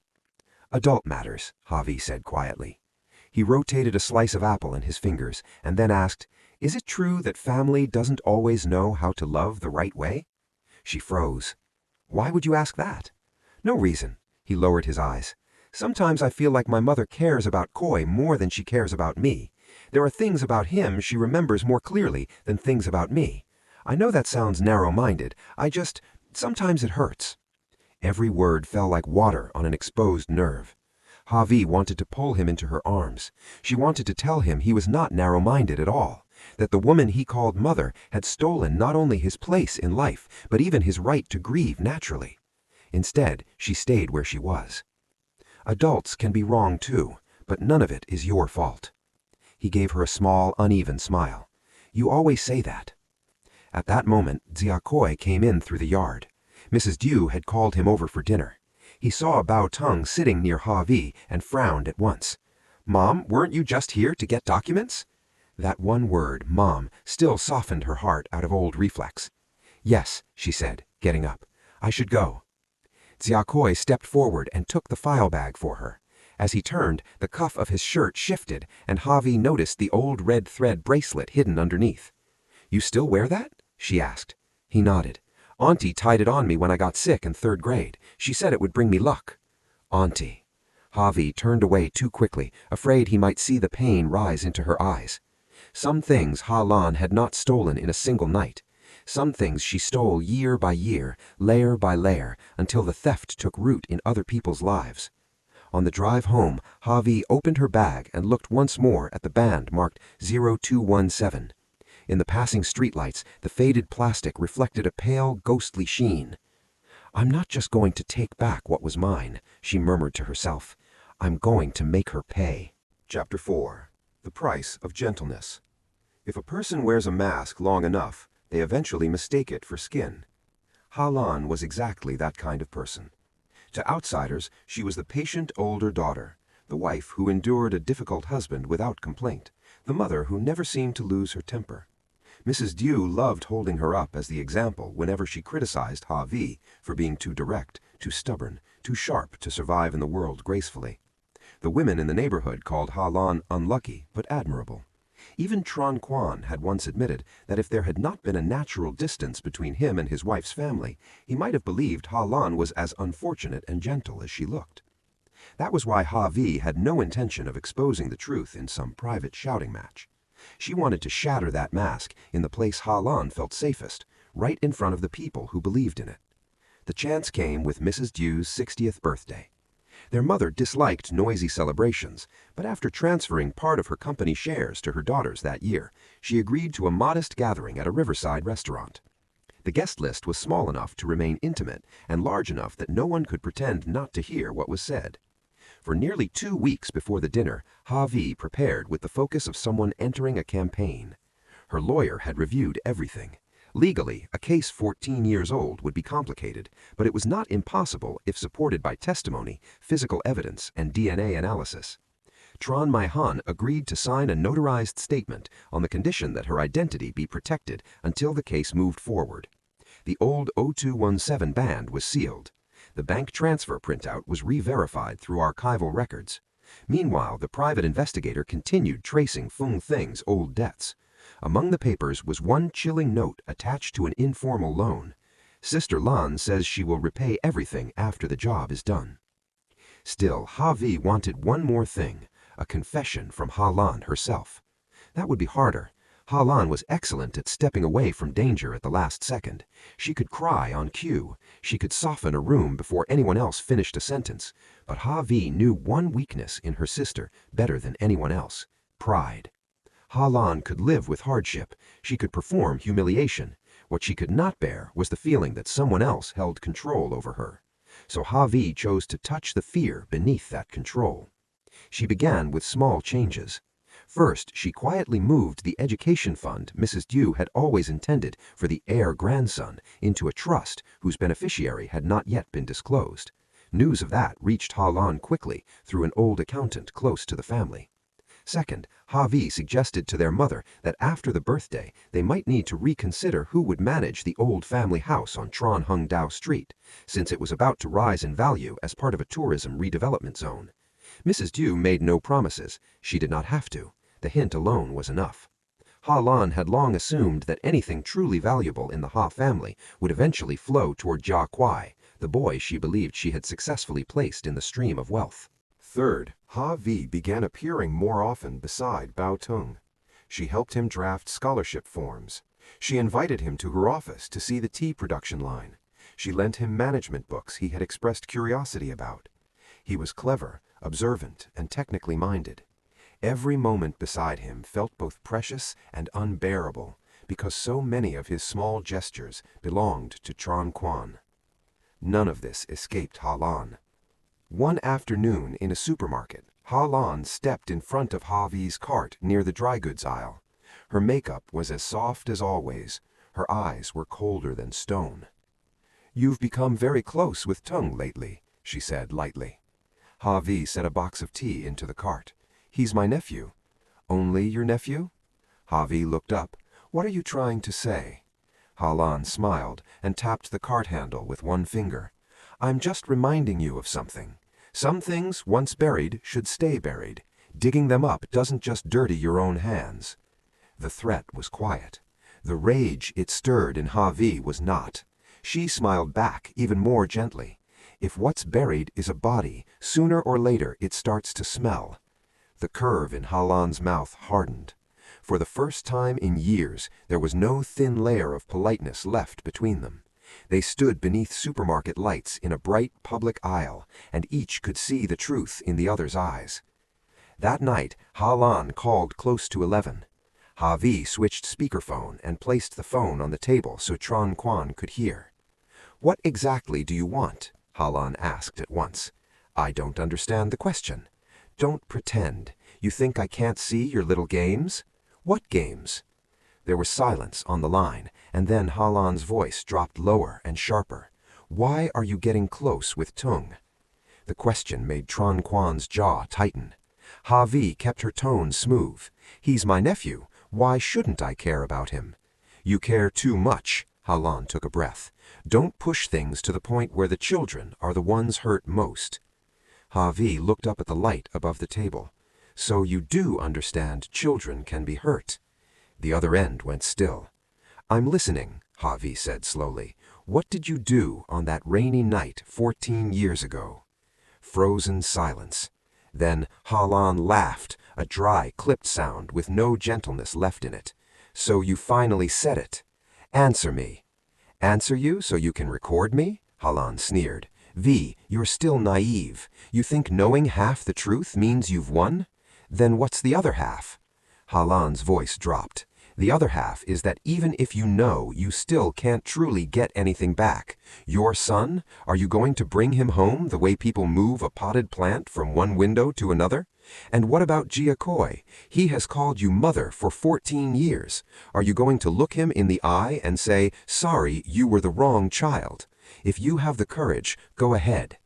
"Adult matters," Havi said quietly. He rotated a slice of apple in his fingers and then asked, "Is it true that family doesn't always know how to love the right way?" She froze. "Why would you ask that?" "No reason." He lowered his eyes. "Sometimes I feel like my mother cares about Koi more than she cares about me. There are things about him she remembers more clearly than things about me. I know that sounds narrow-minded. Sometimes it hurts." Every word fell like water on an exposed nerve. Havi wanted to pull him into her arms. She wanted to tell him he was not narrow-minded at all, that the woman he called mother had stolen not only his place in life, but even his right to grieve naturally. Instead, she stayed where she was. "Adults can be wrong too, but none of it is your fault." He gave her a small, uneven smile. "You always say that." At that moment, Zia Koi came in through the yard. Mrs. Diu had called him over for dinner. He saw Bao Tung sitting near Ha Vi and frowned at once. "Mom, weren't you just here to get documents?" That one word, Mom, still softened her heart out of old reflex. "Yes," she said, getting up. "I should go." Xiaokoi stepped forward and took the file bag for her. As he turned, the cuff of his shirt shifted, and Javi noticed the old red thread bracelet hidden underneath. "You still wear that?" she asked. He nodded. "Auntie tied it on me when I got sick in 3rd grade. She said it would bring me luck." "Auntie." Javi turned away too quickly, afraid he might see the pain rise into her eyes. Some things Ha Lan had not stolen in a single night. Some things she stole year by year, layer by layer, until the theft took root in other people's lives. On the drive home, Javi opened her bag and looked once more at the band marked 0217. In the passing streetlights, the faded plastic reflected a pale, ghostly sheen. "I'm not just going to take back what was mine," she murmured to herself. "I'm going to make her pay." Chapter 4. The Price of Gentleness. If a person wears a mask long enough, they eventually mistake it for skin. Ha Lan was exactly that kind of person. To outsiders, she was the patient older daughter, the wife who endured a difficult husband without complaint, the mother who never seemed to lose her temper. Mrs. Dew loved holding her up as the example whenever she criticized Ha Vi for being too direct, too stubborn, too sharp to survive in the world gracefully. The women in the neighborhood called Ha Lan unlucky but admirable. Even Tran Quan had once admitted that if there had not been a natural distance between him and his wife's family, he might have believed Ha Lan was as unfortunate and gentle as she looked. That was why Ha Vi had no intention of exposing the truth in some private shouting match. She wanted to shatter that mask in the place Ha Lan felt safest, right in front of the people who believed in it. The chance came with Mrs. Dew's 60th birthday. Their mother disliked noisy celebrations, but after transferring part of her company shares to her daughters that year, she agreed to a modest gathering at a riverside restaurant. The guest list was small enough to remain intimate and large enough that no one could pretend not to hear what was said. For nearly 2 weeks before the dinner, Ha Vi prepared with the focus of someone entering a campaign. Her lawyer had reviewed everything. Legally, a case 14 years old would be complicated, but it was not impossible if supported by testimony, physical evidence, and DNA analysis. Tran Mai Han agreed to sign a notarized statement on the condition that her identity be protected until the case moved forward. The old 0217 band was sealed. The bank transfer printout was re-verified through archival records. Meanwhile, the private investigator continued tracing Feng Thing's old debts. Among the papers was one chilling note attached to an informal loan. Sister Lan says she will repay everything after the job is done. Still, Ha Vi wanted one more thing, a confession from Ha Lan herself. That would be harder. Ha Lan was excellent at stepping away from danger at the last second. She could cry on cue. She could soften a room before anyone else finished a sentence. But Ha Vi knew one weakness in her sister better than anyone else: pride. Ha Lan could live with hardship. She could perform humiliation. What she could not bear was the feeling that someone else held control over her. So Ha Vi chose to touch the fear beneath that control. She began with small changes. First, she quietly moved the education fund Mrs. Dew had always intended for the heir grandson into a trust whose beneficiary had not yet been disclosed. News of that reached Ha Lan quickly through an old accountant close to the family. Second, Ha Vi suggested to their mother that after the birthday, they might need to reconsider who would manage the old family house on Tran Hung Dao Street, since it was about to rise in value as part of a tourism redevelopment zone. Mrs. Dew made no promises. She did not have to. The hint alone was enough. Ha Lan had long assumed that anything truly valuable in the Ha family would eventually flow toward Jia Kuai, the boy she believed she had successfully placed in the stream of wealth. Third, Ha Vi began appearing more often beside Bao Tung. She helped him draft scholarship forms. She invited him to her office to see the tea production line. She lent him management books he had expressed curiosity about. He was clever, observant, and technically minded. Every moment beside him felt both precious and unbearable because so many of his small gestures belonged to Tran Quan. None of this escaped Ha Lan. One afternoon in a supermarket, Ha Lan stepped in front of Ha Vi's cart near the dry goods aisle. Her makeup was as soft as always. Her eyes were colder than stone. "You've become very close with Tung lately," she said lightly. Ha-Vi set a box of tea into the cart. He's my nephew. Only your nephew? Ha-Vi looked up. What are you trying to say? Ha-Lan smiled and tapped the cart handle with one finger. I'm just reminding you of something. Some things, once buried, should stay buried. Digging them up doesn't just dirty your own hands. The threat was quiet. The rage it stirred in Ha-Vi was not. She smiled back even more gently. If what's buried is a body, sooner or later it starts to smell. The curve in Ha-Lan's mouth hardened. For the first time in years, there was no thin layer of politeness left between them. They stood beneath supermarket lights in a bright public aisle, and each could see the truth in the other's eyes. That night, Ha-Lan called close to 11. Ha-Vi switched speakerphone and placed the phone on the table so Tron Quan could hear. What exactly do you want? Ha-Lan asked at once. I don't understand the question. Don't pretend. You think I can't see your little games? What games? There was silence on the line, and then Ha-Lan's voice dropped lower and sharper. Why are you getting close with Tung? The question made Tron Quan's jaw tighten. Ha-Vi kept her tone smooth. He's my nephew. Why shouldn't I care about him? You care too much. Ha-Lan took a breath. Don't push things to the point where the children are the ones hurt most. Ha-Vi looked up at the light above the table. So you do understand children can be hurt. The other end went still. I'm listening, Ha-Vi said slowly. What did you do on that rainy night 14 years ago? Frozen silence. Then Ha-Lan laughed, a dry, clipped sound with no gentleness left in it. So you finally said it. Answer me. Answer you so you can record me? Ha-Lan sneered. V, you're still naive. You think knowing half the truth means you've won? Then what's the other half? Ha-Lan's voice dropped. The other half is that even if you know, you still can't truly get anything back. Your son? Are you going to bring him home the way people move a potted plant from one window to another? And what about Jiakoi? He has called you mother for 14 years. Are you going to look him in the eye and say, sorry, you were the wrong child? If you have the courage, go ahead.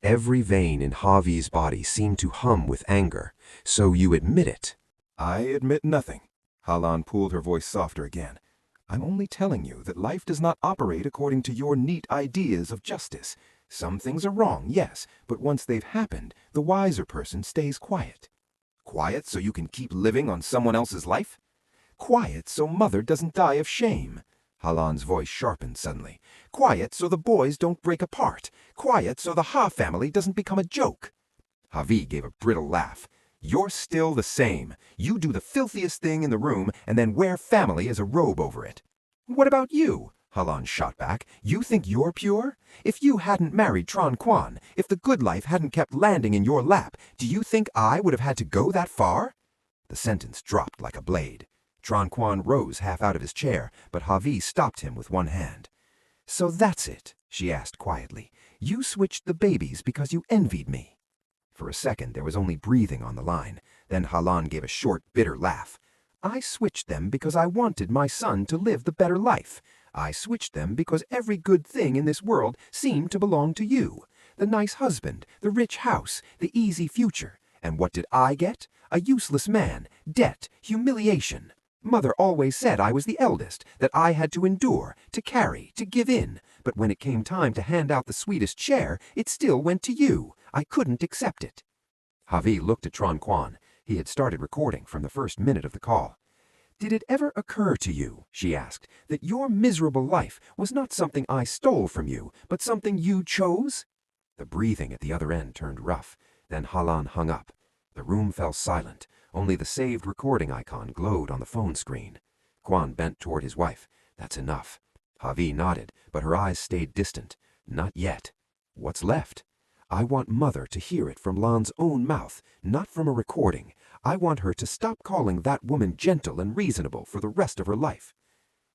Every vein in Ha-Vi's body seemed to hum with anger. So you admit it. I admit nothing. Ha-Lan pulled her voice softer again. I'm only telling you that life does not operate according to your neat ideas of justice. Some things are wrong, yes, but once they've happened, the wiser person stays quiet. Quiet so you can keep living on someone else's life? Quiet so mother doesn't die of shame. Ha-Lan's voice sharpened suddenly. Quiet so the boys don't break apart. Quiet so the Ha family doesn't become a joke. Ha-Vi gave a brittle laugh. You're still the same. You do the filthiest thing in the room and then wear family as a robe over it. What about you? Ha-Lan shot back. You think you're pure? If you hadn't married Tron Quan, if the good life hadn't kept landing in your lap, do you think I would have had to go that far? The sentence dropped like a blade. Tron Quan rose half out of his chair, but Ha-Vi stopped him with one hand. So that's it, she asked quietly. You switched the babies because you envied me. For a second there was only breathing on the line. Then Ha-Lan gave a short, bitter laugh. I switched them because I wanted my son to live the better life. I switched them because every good thing in this world seemed to belong to you. The nice husband, the rich house, the easy future. And what did I get? A useless man, debt, humiliation. Mother always said I was the eldest, that I had to endure, to carry, to give in. But when it came time to hand out the sweetest share, it still went to you. I couldn't accept it. Ha-Vi looked at Tron Quan. He had started recording from the first minute of the call. Did it ever occur to you, she asked, that your miserable life was not something I stole from you, but something you chose? The breathing at the other end turned rough. Then Ha-Lan hung up. The room fell silent. Only the saved recording icon glowed on the phone screen. Quan bent toward his wife. That's enough. Ha-Vi nodded, but her eyes stayed distant. Not yet. What's left? I want Mother to hear it from Lan's own mouth, not from a recording. I want her to stop calling that woman gentle and reasonable for the rest of her life.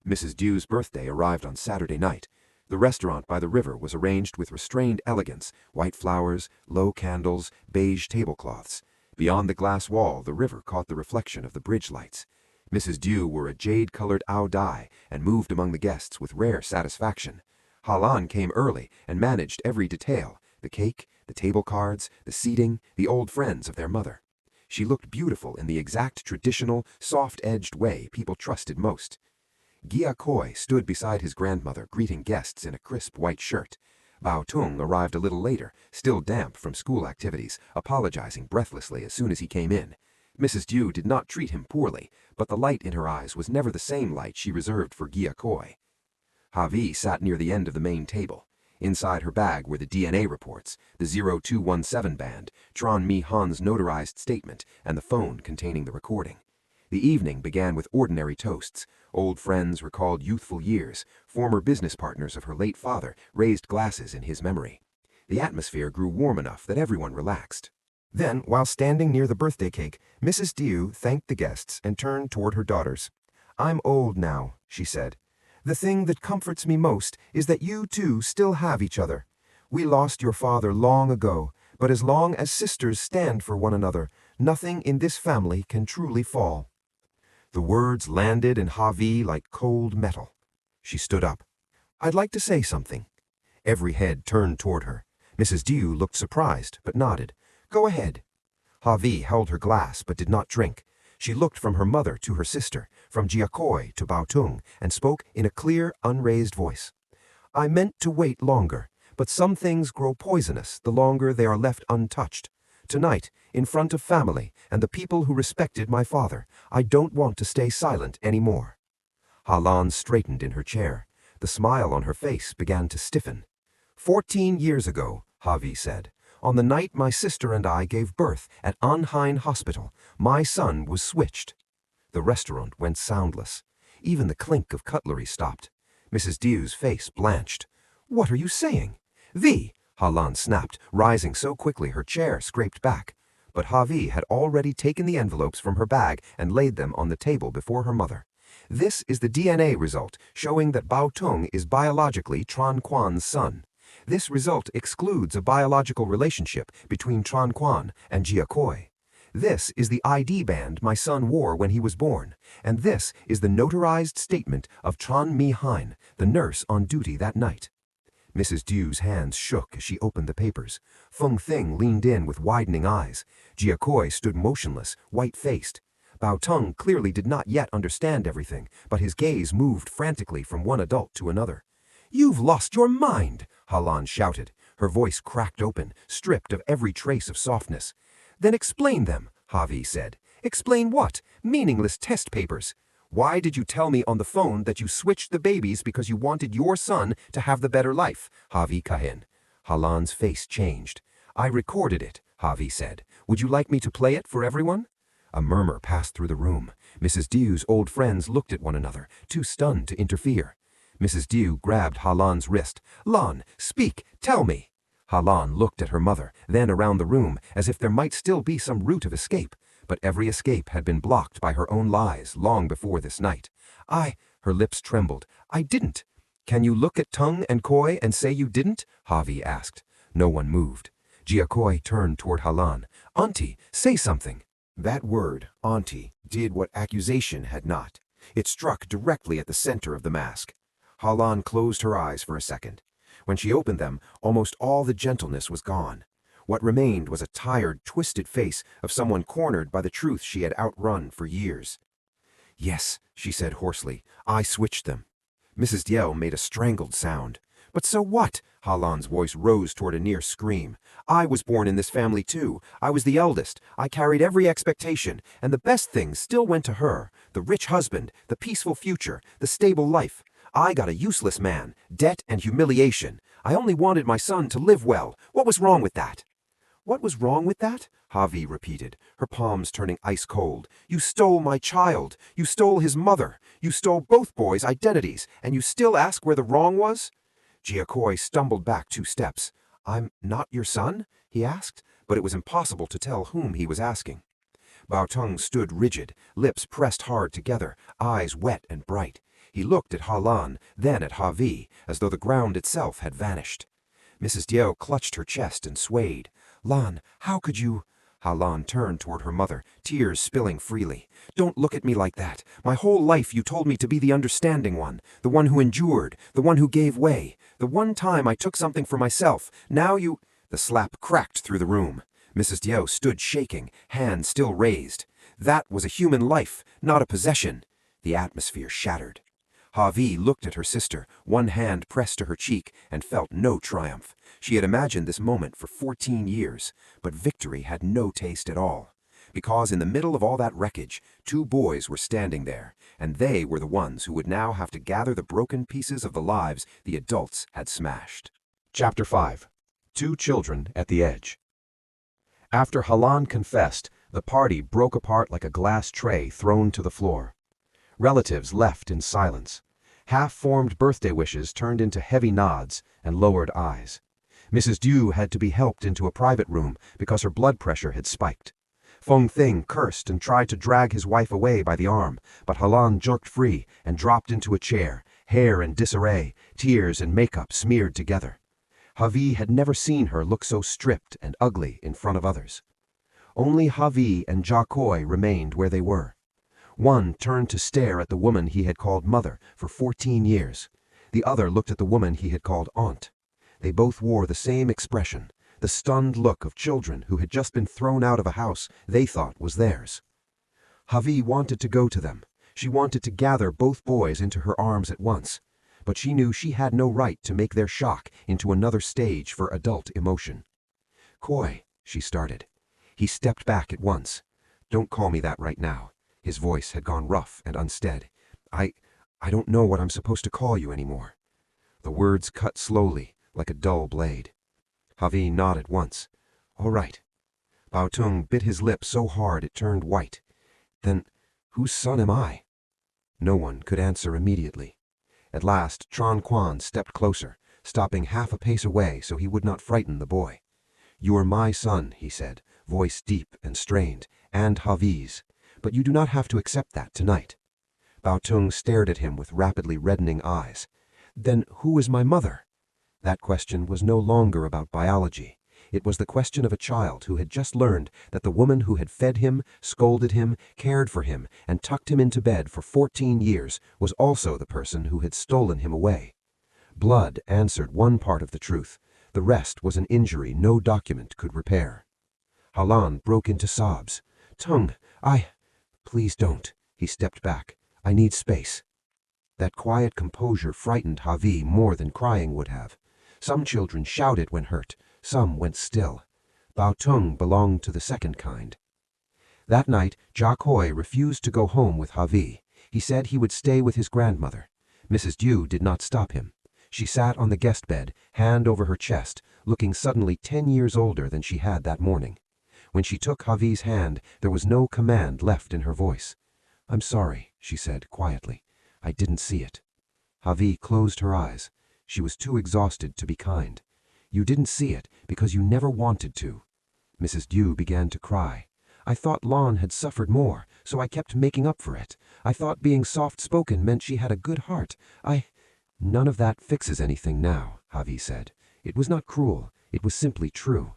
Mrs. Dew's birthday arrived on Saturday night. The restaurant by the river was arranged with restrained elegance, white flowers, low candles, beige tablecloths. Beyond the glass wall, the river caught the reflection of the bridge lights. Mrs. Dew wore a jade-colored ao dai and moved among the guests with rare satisfaction. Ha-Lan came early and managed every detail, The cake, the table cards, the seating, the old friends of their mother. She looked beautiful in the exact traditional, soft-edged way people trusted most. Giakoi stood beside his grandmother, greeting guests in a crisp white shirt. Bao Tung arrived a little later, still damp from school activities, apologizing breathlessly as soon as he came in. Mrs. Dew did not treat him poorly, but the light in her eyes was never the same light she reserved for Giakoi. Havi sat near the end of the main table. Inside her bag were the DNA reports, the 0217 band, Tran Mi Han's notarized statement, and the phone containing the recording. The evening began with ordinary toasts. Old friends recalled youthful years. Former business partners of her late father raised glasses in his memory. The atmosphere grew warm enough that everyone relaxed. Then, while standing near the birthday cake, Mrs. Dew thanked the guests and turned toward her daughters. "I'm old now," she said. "The thing that comforts me most is that you two still have each other. We lost your father long ago, but as long as sisters stand for one another, nothing in this family can truly fall." The words landed in Havi like cold metal. She stood up. "I'd like to say something." Every head turned toward her. Mrs. Dew looked surprised, but nodded. "Go ahead." Havi held her glass but did not drink. She looked from her mother to her sister, from Giakoi to Bao Tung, and spoke in a clear, unraised voice. "I meant to wait longer, but some things grow poisonous the longer they are left untouched. Tonight, in front of family and the people who respected my father, I don't want to stay silent anymore." Halan straightened in her chair. The smile on her face began to stiffen. 14 years ago, Havi said, on the night my sister and I gave birth at Anheim Hospital, my son was switched. The restaurant went soundless. Even the clink of cutlery stopped. Mrs. Dew's face blanched. "What are you saying?" "Vi," Halan snapped, rising so quickly her chair scraped back. But Havi had already taken the envelopes from her bag and laid them on the table before her mother. "This is the DNA result showing that Bao Tung is biologically Tran Quan's son. This result excludes a biological relationship between Tran Quan and Giakoi. This is the ID band my son wore when he was born, and this is the notarized statement of Tran Mi Han, the nurse on duty that night." Mrs. Dew's hands shook as she opened the papers. Feng Thing leaned in with widening eyes. Giakoi stood motionless, white-faced. Bao Tung clearly did not yet understand everything, but his gaze moved frantically from one adult to another. "You've lost your mind!" Halan shouted. Her voice cracked open, stripped of every trace of softness. "Then explain them," Havi said. "Explain what? Meaningless test papers. Why did you tell me on the phone that you switched the babies because you wanted your son to have the better life?" Havi Kahin. Halan's face changed. "I recorded it," Havi said. "Would you like me to play it for everyone?" A murmur passed through the room. Mrs. Dew's old friends looked at one another, too stunned to interfere. Mrs. Dew grabbed Halan's wrist. "Lan, speak, tell me." Halan looked at her mother, then around the room, as if there might still be some route of escape. But every escape had been blocked by her own lies long before this night. Her lips trembled. "I didn't." "Can you look at Tung and Koi and say you didn't?" Havi asked. No one moved. Giakoi turned toward Halan. "Auntie, say something." That word, auntie, did what accusation had not. It struck directly at the center of the mask. Halan closed her eyes for a second. When she opened them, almost all the gentleness was gone. What remained was a tired, twisted face of someone cornered by the truth she had outrun for years. "Yes," she said hoarsely, "I switched them." Mrs. Diel made a strangled sound. "But so what?" Halan's voice rose toward a near scream. "I was born in this family too. I was the eldest. I carried every expectation, and the best things still went to her. The rich husband, the peaceful future, the stable life. I got a useless man, debt and humiliation. I only wanted my son to live well. What was wrong with that?" "What was wrong with that?" Havi repeated, her palms turning ice cold. "You stole my child. You stole his mother. You stole both boys' identities, and you still ask where the wrong was?" Giakoi stumbled back 2 steps. "I'm not your son?" he asked, but it was impossible to tell whom he was asking. Bao Tung stood rigid, lips pressed hard together, eyes wet and bright. He looked at Halan, then at Havi, as though the ground itself had vanished. Mrs. Diel clutched her chest and swayed. "Lan, how could you—" Halan turned toward her mother, tears spilling freely. "Don't look at me like that. My whole life you told me to be the understanding one, the one who endured, the one who gave way. The one time I took something for myself, now you—" The slap cracked through the room. Mrs. Diao stood shaking, hand still raised. That was a human life, not a possession. The atmosphere shattered. Havi looked at her sister, one hand pressed to her cheek, and felt no triumph. She had imagined this moment for 14 years, but victory had no taste at all. Because in the middle of all that wreckage, 2 boys were standing there, and they were the ones who would now have to gather the broken pieces of the lives the adults had smashed. Chapter 5. 2 Children at the Edge. After Halan confessed, the party broke apart like a glass tray thrown to the floor. Relatives left in silence. Half-formed birthday wishes turned into heavy nods and lowered eyes. Mrs. Diu had to be helped into a private room because her blood pressure had spiked. Feng Thing cursed and tried to drag his wife away by the arm, but Halan jerked free and dropped into a chair, hair in disarray, tears and makeup smeared together. Havi had never seen her look so stripped and ugly in front of others. Only Havi and Jakoi remained where they were. One turned to stare at the woman he had called mother for 14 years. The other looked at the woman he had called aunt. They both wore the same expression, the stunned look of children who had just been thrown out of a house they thought was theirs. Havi wanted to go to them. She wanted to gather both boys into her arms at once, but she knew she had no right to make their shock into another stage for adult emotion. "Koi," she started. He stepped back at once. "Don't call me that right now." His voice had gone rough and unsteady. I don't know what I'm supposed to call you anymore." The words cut slowly, like a dull blade. Havi nodded once. "All right." Bao Tung bit his lip so hard it turned white. "Then, whose son am I?" No one could answer immediately. At last, Tran Quan stepped closer, stopping half a pace away so he would not frighten the boy. "You are my son," he said, voice deep and strained, "and Havi's. But you do not have to accept that tonight." Bao Tung stared at him with rapidly reddening eyes. "Then who is my mother?" That question was no longer about biology. It was the question of a child who had just learned that the woman who had fed him, scolded him, cared for him, and tucked him into bed for 14 years was also the person who had stolen him away. Blood answered one part of the truth. The rest was an injury no document could repair. Halan broke into sobs. "Tung, Please don't." He stepped back. "I need space." That quiet composure frightened Havi more than crying would have. Some children shouted when hurt, some went still. Bao Tung belonged to the second kind. That night, Jakoi refused to go home with Havi. He said he would stay with his grandmother. Mrs. Diu did not stop him. She sat on the guest bed, hand over her chest, looking suddenly 10 years older than she had that morning. When she took Havi's hand, there was no command left in her voice. "I'm sorry," she said quietly. "I didn't see it." Havi closed her eyes. She was too exhausted to be kind. "You didn't see it because you never wanted to." Mrs. Diu began to cry. "I thought Lon had suffered more, so I kept making up for it. I thought being soft-spoken meant she had a good heart. None of that fixes anything now," Havi said. "It was not cruel. It was simply true."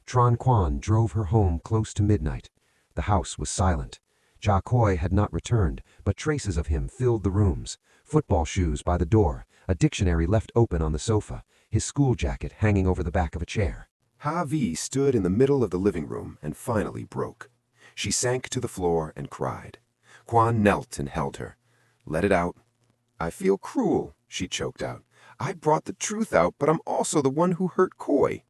Tran Quan drove her home close to midnight. The house was silent. Jakoi had not returned, but traces of him filled the rooms. Football shoes by the door, a dictionary left open on the sofa, his school jacket hanging over the back of a chair. Havi stood in the middle of the living room and finally broke. She sank to the floor and cried. Quan knelt and held her. "Let it out." "I feel cruel," she choked out. "I brought the truth out, but I'm also the one who hurt Koi."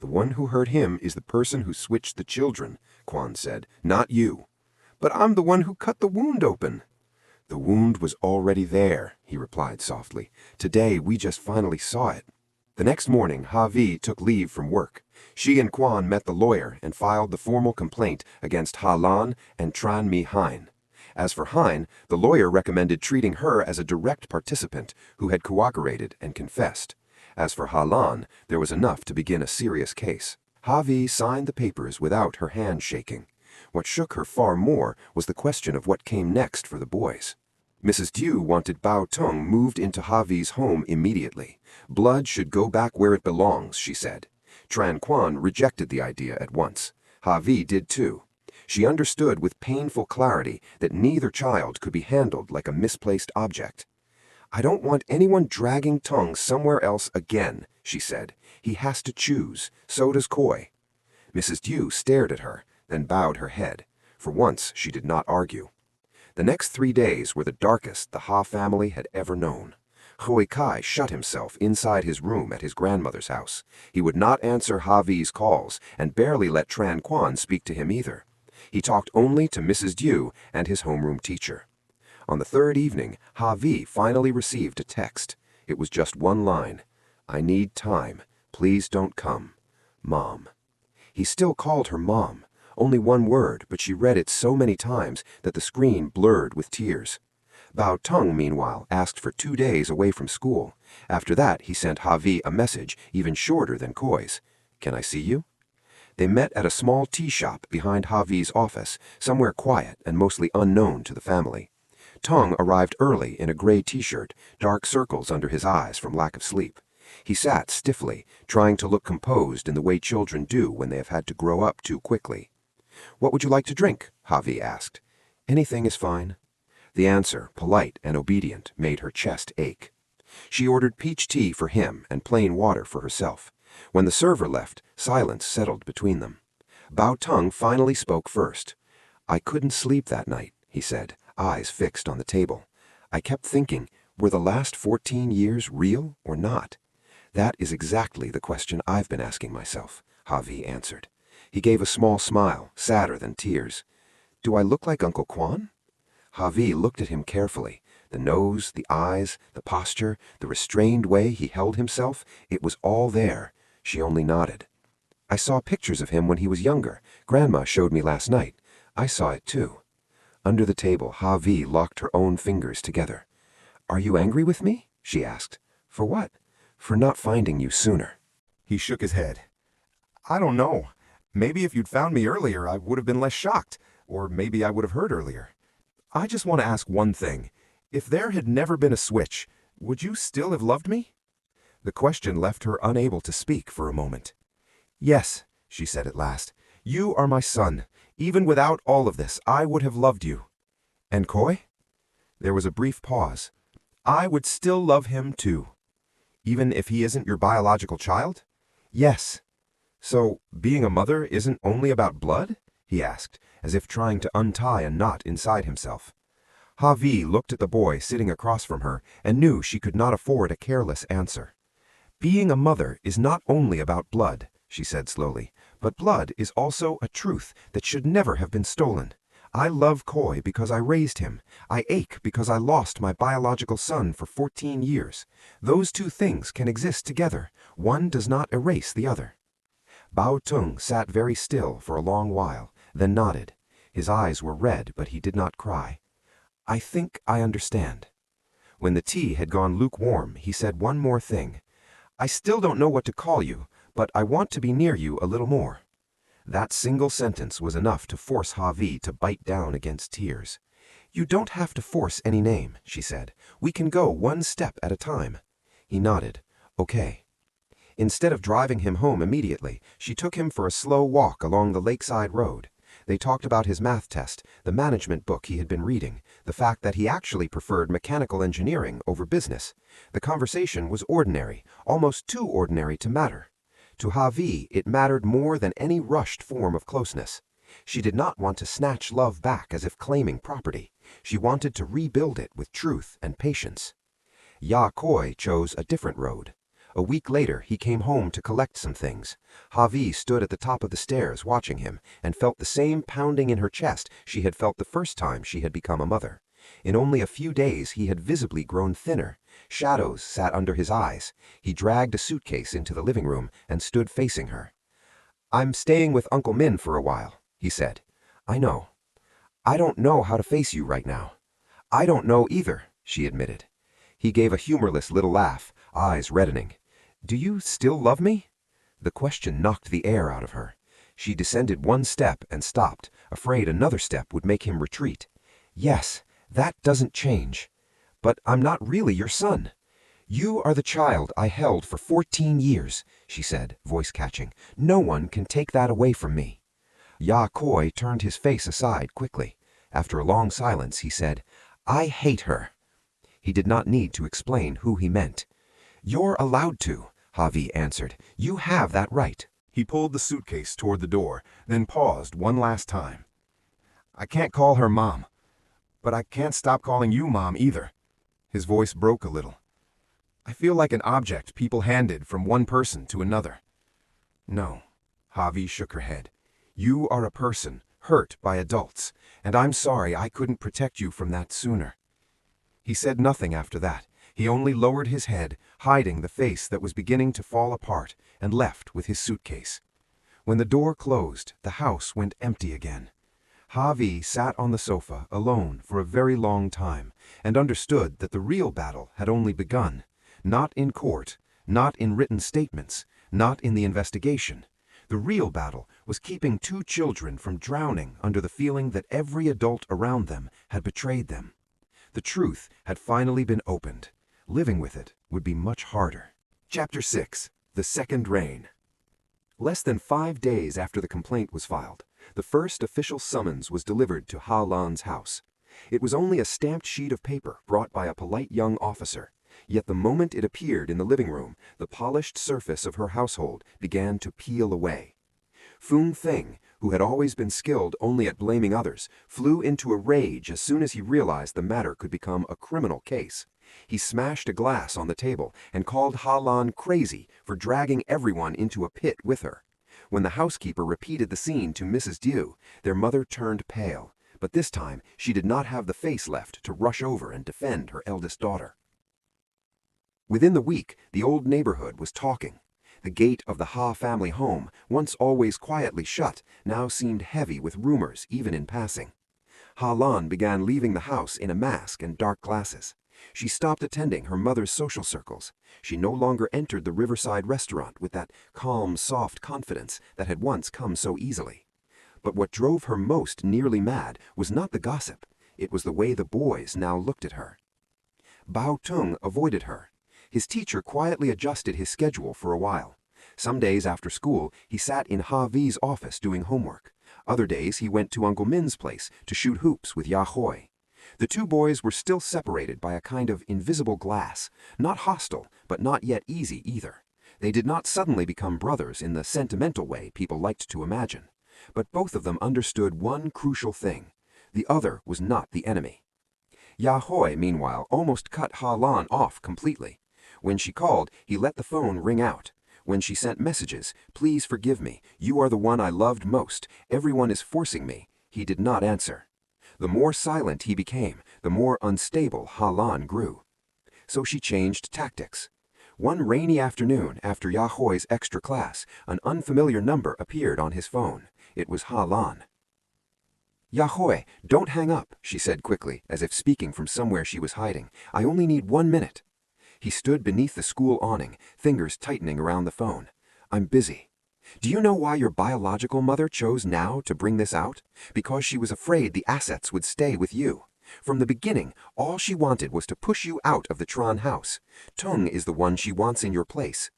"The one who hurt him is the person who switched the children," Quan said, "not you." "But I'm the one who cut the wound open." "The wound was already there," he replied softly. "Today we just finally saw it." The next morning, Havi took leave from work. She and Quan met the lawyer and filed the formal complaint against Halan and Tran Mi Hein. As for Hein, the lawyer recommended treating her as a direct participant who had cooperated and confessed. As for Halan, there was enough to begin a serious case. Havi signed the papers without her hand shaking. What shook her far more was the question of what came next for the boys. Mrs. Diu wanted Bao Tung moved into Havi's home immediately. Blood should go back where it belongs, she said. Tran Quan rejected the idea at once. Havi did too. She understood with painful clarity that neither child could be handled like a misplaced object. I don't want anyone dragging Tung somewhere else again, she said. He has to choose. So does Koi. Mrs. Dew stared at her, then bowed her head. For once, she did not argue. The next 3 days were the darkest the Ha family had ever known. Hui Kai shut himself inside his room at his grandmother's house. He would not answer Ha Vi's calls and barely let Tran Quan speak to him either. He talked only to Mrs. Dew and his homeroom teacher. On the 3rd evening, Ha Vi finally received a text. It was just one line. I need time. Please don't come. Mom. He still called her Mom. Only one word, but she read it so many times that the screen blurred with tears. Bao Tung, meanwhile, asked for 2 days away from school. After that, he sent Ha Vi a message even shorter than Koi's. Can I see you? They met at a small tea shop behind Ha Vi's office, somewhere quiet and mostly unknown to the family. Tung arrived early in a gray t-shirt, dark circles under his eyes from lack of sleep. He sat stiffly, trying to look composed in the way children do when they have had to grow up too quickly. What would you like to drink? Ha Vi asked. Anything is fine. The answer, polite and obedient, made her chest ache. She ordered peach tea for him and plain water for herself. When the server left, silence settled between them. Bao Tung finally spoke first. I couldn't sleep that night, he said, eyes fixed on the table. I kept thinking, were the last 14 years real or not? That is exactly the question I've been asking myself, Ha Vi answered. He gave a small smile, sadder than tears. Do I look like Uncle Quan? Ha Vi looked at him carefully. The nose, the eyes, the posture, the restrained way he held himself, it was all there. She only nodded. I saw pictures of him when he was younger. Grandma showed me last night. I saw it too. Under the table, Ha Vi locked her own fingers together. Are you angry with me? She asked. For what? For not finding you sooner. He shook his head. I don't know. Maybe if you'd found me earlier, I would have been less shocked. Or maybe I would have heard earlier. I just want to ask one thing. If there had never been a switch, would you still have loved me? The question left her unable to speak for a moment. Yes, she said at last. You are my son. Even without all of this, I would have loved you. And Koi? There was a brief pause. I would still love him too. Even if he isn't your biological child? Yes. So, being a mother isn't only about blood? He asked, as if trying to untie a knot inside himself. Ha Vi looked at the boy sitting across from her and knew she could not afford a careless answer. Being a mother is not only about blood, she said slowly, but blood is also a truth that should never have been stolen. I love Koi because I raised him. I ache because I lost my biological son for 14 years. Those two things can exist together. One does not erase the other. Bao Tung sat very still for a long while, then nodded. His eyes were red, but he did not cry. I think I understand. When the tea had gone lukewarm, he said one more thing. I still don't know what to call you, but I want to be near you a little more. That single sentence was enough to force Ha Vi to bite down against tears. You don't have to force any name, she said. We can go one step at a time. He nodded. Okay. Instead of driving him home immediately, she took him for a slow walk along the lakeside road. They talked about his math test, the management book he had been reading, the fact that he actually preferred mechanical engineering over business. The conversation was ordinary, almost too ordinary to matter. To Ha Vi, it mattered more than any rushed form of closeness. She did not want to snatch love back as if claiming property. She wanted to rebuild it with truth and patience. Ya Koi chose a different road. A week later, he came home to collect some things. Ha Vi stood at the top of the stairs watching him and felt the same pounding in her chest she had felt the first time she had become a mother. In only a few days, he had visibly grown thinner. Shadows sat under his eyes. He dragged a suitcase into the living room and stood facing her. I'm staying with Uncle Min for a while, he said. I know. I don't know how to face you right now. I don't know either, she admitted. He gave a humorless little laugh, eyes reddening. Do you still love me? The question knocked the air out of her. She descended one step and stopped, afraid another step would make him retreat. Yes, that doesn't change. But I'm not really your son. You are the child I held for 14 years, she said, voice catching. No one can take that away from me. Ya Koi turned his face aside quickly. After a long silence, he said, I hate her. He did not need to explain who he meant. "You're allowed to," Javi answered. "You have that right." He pulled the suitcase toward the door, then paused one last time. "I can't call her Mom, but I can't stop calling you Mom either." His voice broke a little. "I feel like an object people handed from one person to another." "No," Javi shook her head. "You are a person hurt by adults, and I'm sorry I couldn't protect you from that sooner." He said nothing after that. He only lowered his head, hiding the face that was beginning to fall apart, and left with his suitcase. When the door closed, the house went empty again. Javi sat on the sofa alone for a very long time and understood that the real battle had only begun, not in court, not in written statements, not in the investigation. The real battle was keeping two children from drowning under the feeling that every adult around them had betrayed them. The truth had finally been opened. Living with it would be much harder. Chapter 6. The Second Rain. Less than 5 days after the complaint was filed, the first official summons was delivered to Ha Lan's house. It was only a stamped sheet of paper brought by a polite young officer. Yet the moment it appeared in the living room, the polished surface of her household began to peel away. Fung Thing, who had always been skilled only at blaming others, flew into a rage as soon as he realized the matter could become a criminal case. He smashed a glass on the table and called Ha Lan crazy for dragging everyone into a pit with her. When the housekeeper repeated the scene to Mrs. Dew, their mother turned pale, but this time she did not have the face left to rush over and defend her eldest daughter. Within the week, the old neighborhood was talking. The gate of the Ha family home, once always quietly shut, now seemed heavy with rumors even in passing. Ha Lan began leaving the house in a mask and dark glasses. She stopped attending her mother's social circles. She no longer entered the riverside restaurant with that calm, soft confidence that had once come so easily. But what drove her most nearly mad was not the gossip. It was the way the boys now looked at her. Bao Tung avoided her. His teacher quietly adjusted his schedule for a while. Some days after school, he sat in Ha Vi's office doing homework. Other days he went to Uncle Min's place to shoot hoops with Ya Hoi. The two boys were still separated by a kind of invisible glass, not hostile, but not yet easy either. They did not suddenly become brothers in the sentimental way people liked to imagine. But both of them understood one crucial thing. The other was not the enemy. Ya Hoi, meanwhile, almost cut Ha Lan off completely. When she called, he let the phone ring out. When she sent messages, "Please forgive me, you are the one I loved most, everyone is forcing me," he did not answer. The more silent he became, the more unstable Ha Lan grew. So she changed tactics. One rainy afternoon, after Ya Hoi's extra class, an unfamiliar number appeared on his phone. It was Ha Lan. "Ya Hoi, don't hang up," she said quickly, as if speaking from somewhere she was hiding. "I only need 1 minute." He stood beneath the school awning, fingers tightening around the phone. "I'm busy." "Do you know why your biological mother chose now to bring this out? Because she was afraid the assets would stay with you. From the beginning, all she wanted was to push you out of the Tron house. Tung is the one she wants in your place."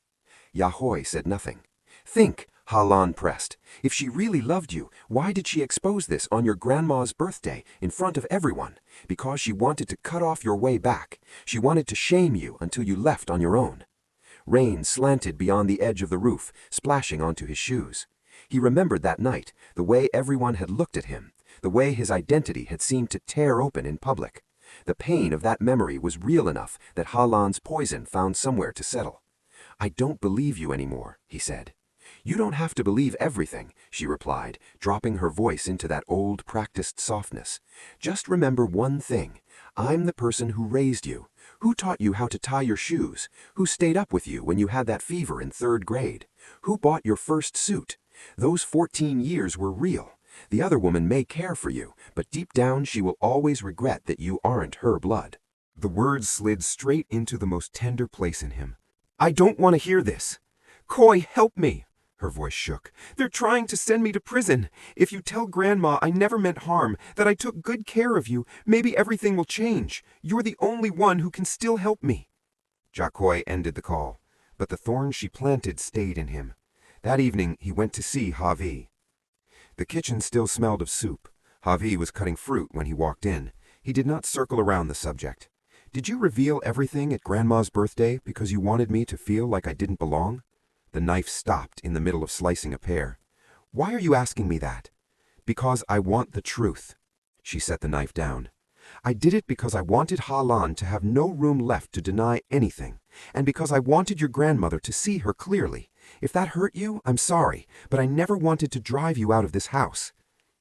Ya Hoi said nothing. "Think," Ha Lan pressed. "If she really loved you, why did she expose this on your grandma's birthday in front of everyone? Because she wanted to cut off your way back. She wanted to shame you until you left on your own." Rain slanted beyond the edge of the roof, splashing onto his shoes. He remembered that night, the way everyone had looked at him, the way his identity had seemed to tear open in public. The pain of that memory was real enough that Ha Lan's poison found somewhere to settle. "I don't believe you anymore," he said. "You don't have to believe everything," she replied, dropping her voice into that old practiced softness. "Just remember one thing. I'm the person who raised you, who taught you how to tie your shoes, who stayed up with you when you had that fever in 3rd grade, who bought your first suit. Those 14 years were real. The other woman may care for you, but deep down she will always regret that you aren't her blood." The words slid straight into the most tender place in him. "I don't want to hear this. Koi, help me." Her voice shook. "They're trying to send me to prison. If you tell Grandma I never meant harm, that I took good care of you, maybe everything will change. You're the only one who can still help me." Jakoi ended the call, but the thorns she planted stayed in him. That evening he went to see Ha Vi. The kitchen still smelled of soup. Ha Vi was cutting fruit when he walked in. He did not circle around the subject. Did you reveal everything at Grandma's birthday because you wanted me to feel like I didn't belong? The knife stopped in the middle of slicing a pear. Why are you asking me that? Because I want the truth. She set the knife down. I did it because I wanted Ha-Lan to have no room left to deny anything, and because I wanted your grandmother to see her clearly. If that hurt you, I'm sorry, but I never wanted to drive you out of this house.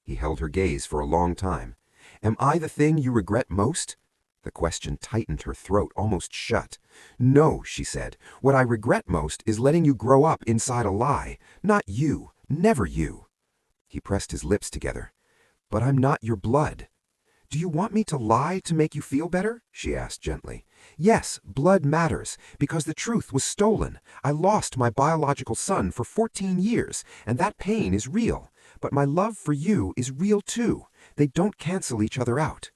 He held her gaze for a long time. Am I the thing you regret most? The question tightened her throat almost shut. No, she said. What I regret most is letting you grow up inside a lie. Not you. Never you. He pressed his lips together. But I'm not your blood. Do you want me to lie to make you feel better? She asked gently. Yes, blood matters, because the truth was stolen. I lost my biological son for 14 years, and that pain is real. But my love for you is real too. They don't cancel each other out.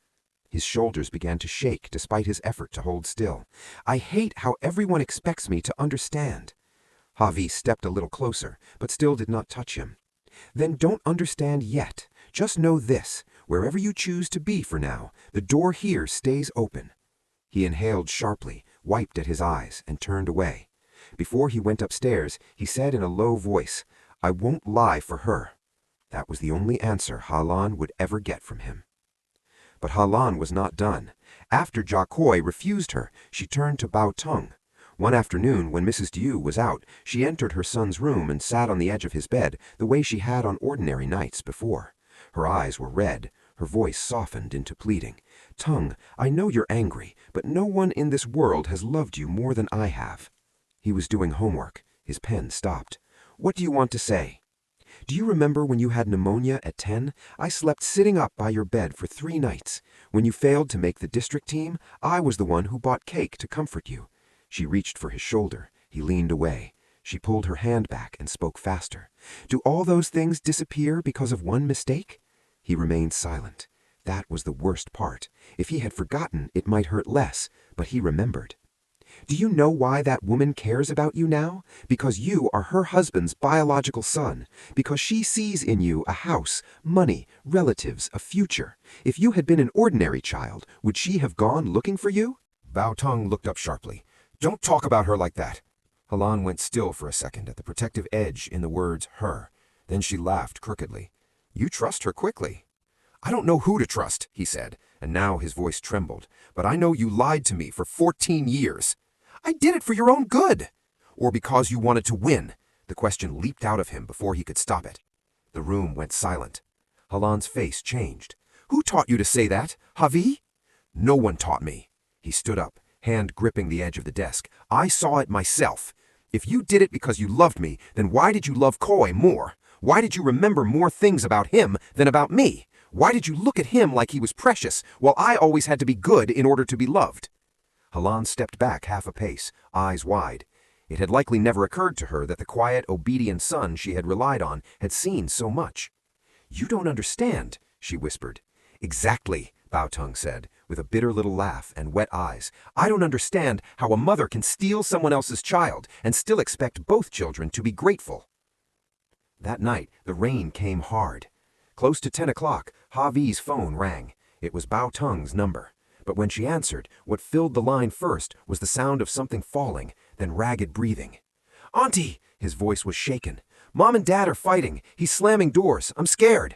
His shoulders began to shake despite his effort to hold still. I hate how everyone expects me to understand. Javi stepped a little closer, but still did not touch him. Then don't understand yet. Just know this. Wherever you choose to be for now, the door here stays open. He inhaled sharply, wiped at his eyes, and turned away. Before he went upstairs, he said in a low voice, I won't lie for her. That was the only answer Ha-Lan would ever get from him. But Ha-Lan was not done. After Jakoi refused her, she turned to Bao Tung. One afternoon, when Mrs. Diu was out, she entered her son's room and sat on the edge of his bed the way she had on ordinary nights before. Her eyes were red, her voice softened into pleading. Tung, I know you're angry, but no one in this world has loved you more than I have. He was doing homework. His pen stopped. What do you want to say? Do you remember when you had pneumonia at 10? I slept sitting up by your bed for 3 nights. When you failed to make the district team, I was the one who bought cake to comfort you. She reached for his shoulder. He leaned away. She pulled her hand back and spoke faster. Do all those things disappear because of one mistake? He remained silent. That was the worst part. If he had forgotten, it might hurt less, but he remembered. Do you know why that woman cares about you now? Because you are her husband's biological son. Because she sees in you a house, money, relatives, a future. If you had been an ordinary child, would she have gone looking for you? Bao Tung looked up sharply. Don't talk about her like that. Ha-Lan went still for a second at the protective edge in the words her. Then she laughed crookedly. You trust her quickly. I don't know who to trust, he said, and now his voice trembled. But I know you lied to me for 14 years. I did it for your own good. Or because you wanted to win. The question leaped out of him before he could stop it. The room went silent. Ha-Lan's face changed. Who taught you to say that? Javi? No one taught me. He stood up, hand gripping the edge of the desk. I saw it myself. If you did it because you loved me, then why did you love Koi more? Why did you remember more things about him than about me? Why did you look at him like he was precious, while I always had to be good in order to be loved? Ha-Lan stepped back half a pace, eyes wide. It had likely never occurred to her that the quiet, obedient son she had relied on had seen so much. You don't understand, she whispered. Exactly, Bao Tung said, with a bitter little laugh and wet eyes. I don't understand how a mother can steal someone else's child and still expect both children to be grateful. That night, the rain came hard. Close to 10 o'clock, Javi's phone rang. It was Bao Tung's number. But when she answered, what filled the line first was the sound of something falling, then ragged breathing. Auntie! His voice was shaken. Mom and Dad are fighting. He's slamming doors. I'm scared.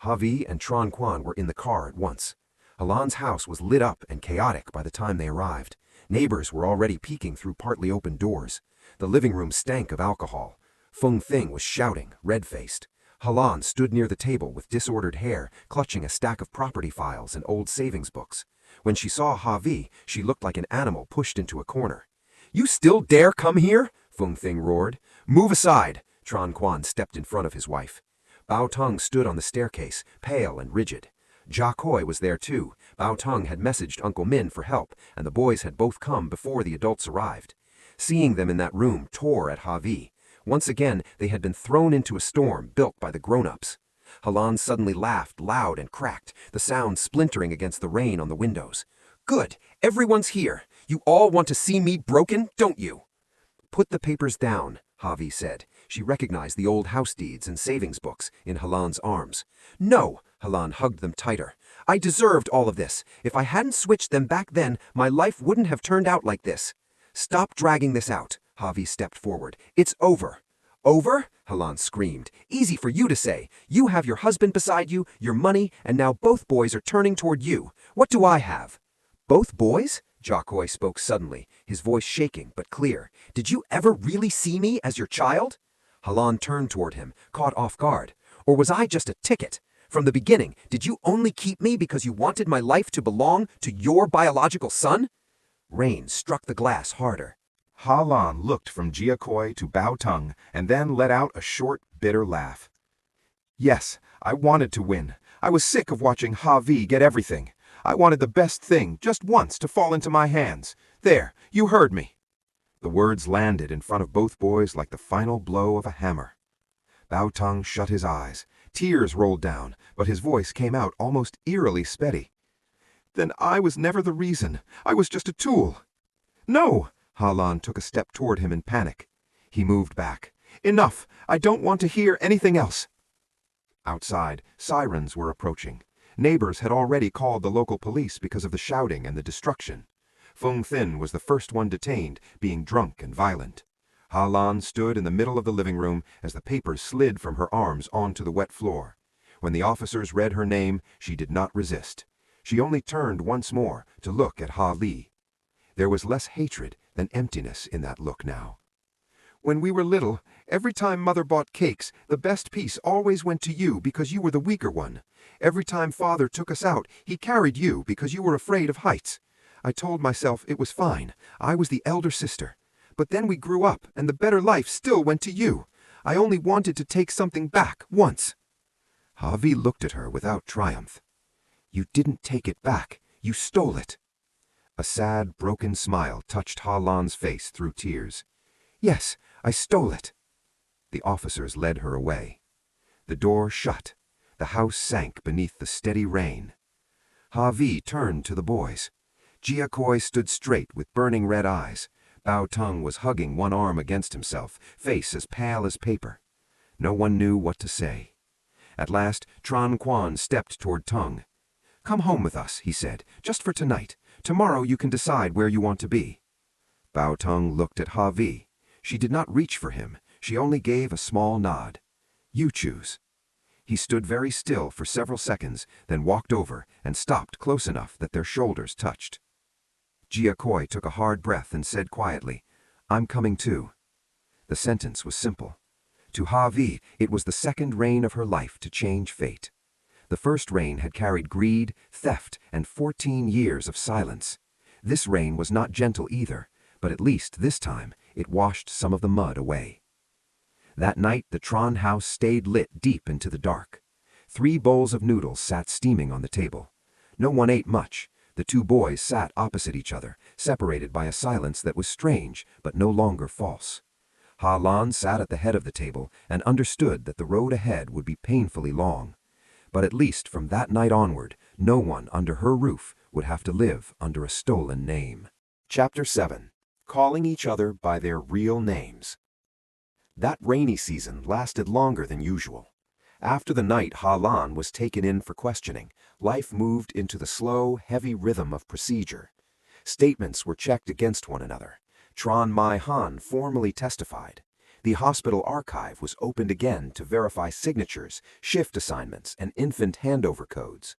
Javi and Tron Quan were in the car at once. Ha-Lan's house was lit up and chaotic by the time they arrived. Neighbors were already peeking through partly open doors. The living room stank of alcohol. Feng Thing was shouting, red-faced. Ha-Lan stood near the table with disordered hair, clutching a stack of property files and old savings books. When she saw Javi, she looked like an animal pushed into a corner. You still dare come here? Feng Thing roared. Move aside. Tron Quan stepped in front of his wife. Bao Tung stood on the staircase, pale and rigid. Jakoi was there too. Bao Tung had messaged Uncle Min for help, and the boys had both come before the adults arrived. Seeing them in that room tore at Javi. Once again, they had been thrown into a storm built by the grown-ups. Ha-Lan suddenly laughed loud and cracked, the sound splintering against the rain on the windows. Good, everyone's here. You all want to see me broken, don't you? Put the papers down, Javi said. She recognized the old house deeds and savings books in Ha-Lan's arms. No, Ha-Lan hugged them tighter. I deserved all of this. If I hadn't switched them back then, my life wouldn't have turned out like this. Stop dragging this out. Javi stepped forward. It's over. Over? Halan screamed. Easy for you to say. You have your husband beside you, your money, and now both boys are turning toward you. What do I have? Both boys? Jacques spoke suddenly, his voice shaking but clear. Did you ever really see me as your child? Halan turned toward him, caught off guard. Or was I just a ticket? From the beginning, did you only keep me because you wanted my life to belong to your biological son? Rain struck the glass harder. Halan looked from Jiakoi to Bao Tung and then let out a short, bitter laugh. Yes, I wanted to win. I was sick of watching Javi get everything. I wanted the best thing just once to fall into my hands. There, you heard me. The words landed in front of both boys like the final blow of a hammer. Bao Tung shut his eyes. Tears rolled down, but his voice came out almost eerily steady. Then I was never the reason. I was just a tool. No! Halan took a step toward him in panic. He moved back. Enough! I don't want to hear anything else. Outside, sirens were approaching. Neighbors had already called the local police because of the shouting and the destruction. Feng Thin was the first one detained, being drunk and violent. Halan stood in the middle of the living room as the papers slid from her arms onto the wet floor. When the officers read her name, she did not resist. She only turned once more to look at Ha Li. There was less hatred than emptiness in that look now. When we were little, every time Mother bought cakes, the best piece always went to you because you were the weaker one. Every time Father took us out, he carried you because you were afraid of heights. I told myself it was fine. I was the elder sister. But then we grew up, and the better life still went to you. I only wanted to take something back once. Javi looked at her without triumph. You didn't take it back. You stole it. A sad, broken smile touched Halan's face through tears. Yes, I stole it. The officers led her away. The door shut. The house sank beneath the steady rain. Javi turned to the boys. Jiakoi stood straight with burning red eyes. Bao Tung was hugging one arm against himself, face as pale as paper. No one knew what to say. At last, Tran Quan stepped toward Tung. Come home with us, he said, just for tonight. Tomorrow you can decide where you want to be. Bao Tung looked at Javi. She did not reach for him. She only gave a small nod. You choose. He stood very still for several seconds, then walked over and stopped close enough that their shoulders touched. Jiakoi took a hard breath and said quietly, I'm coming too. The sentence was simple. To Javi, it was the second rain of her life to change fate. The first rain had carried greed, theft, and 14 years of silence. This rain was not gentle either, but at least this time it washed some of the mud away. That night the Tron house stayed lit deep into the dark. 3 bowls of noodles sat steaming on the table. No one ate much. The 2 boys sat opposite each other, separated by a silence that was strange but no longer false. Halan sat at the head of the table and understood that the road ahead would be painfully long. But at least from that night onward, no one under her roof would have to live under a stolen name. Chapter 7. Calling each other by their real names. That rainy season lasted longer than usual. After the night Halan was taken in for questioning, life moved into the slow, heavy rhythm of procedure. Statements were checked against one another. Tran Mai Han formally testified. The hospital archive was opened again to verify signatures, shift assignments, and infant handover codes.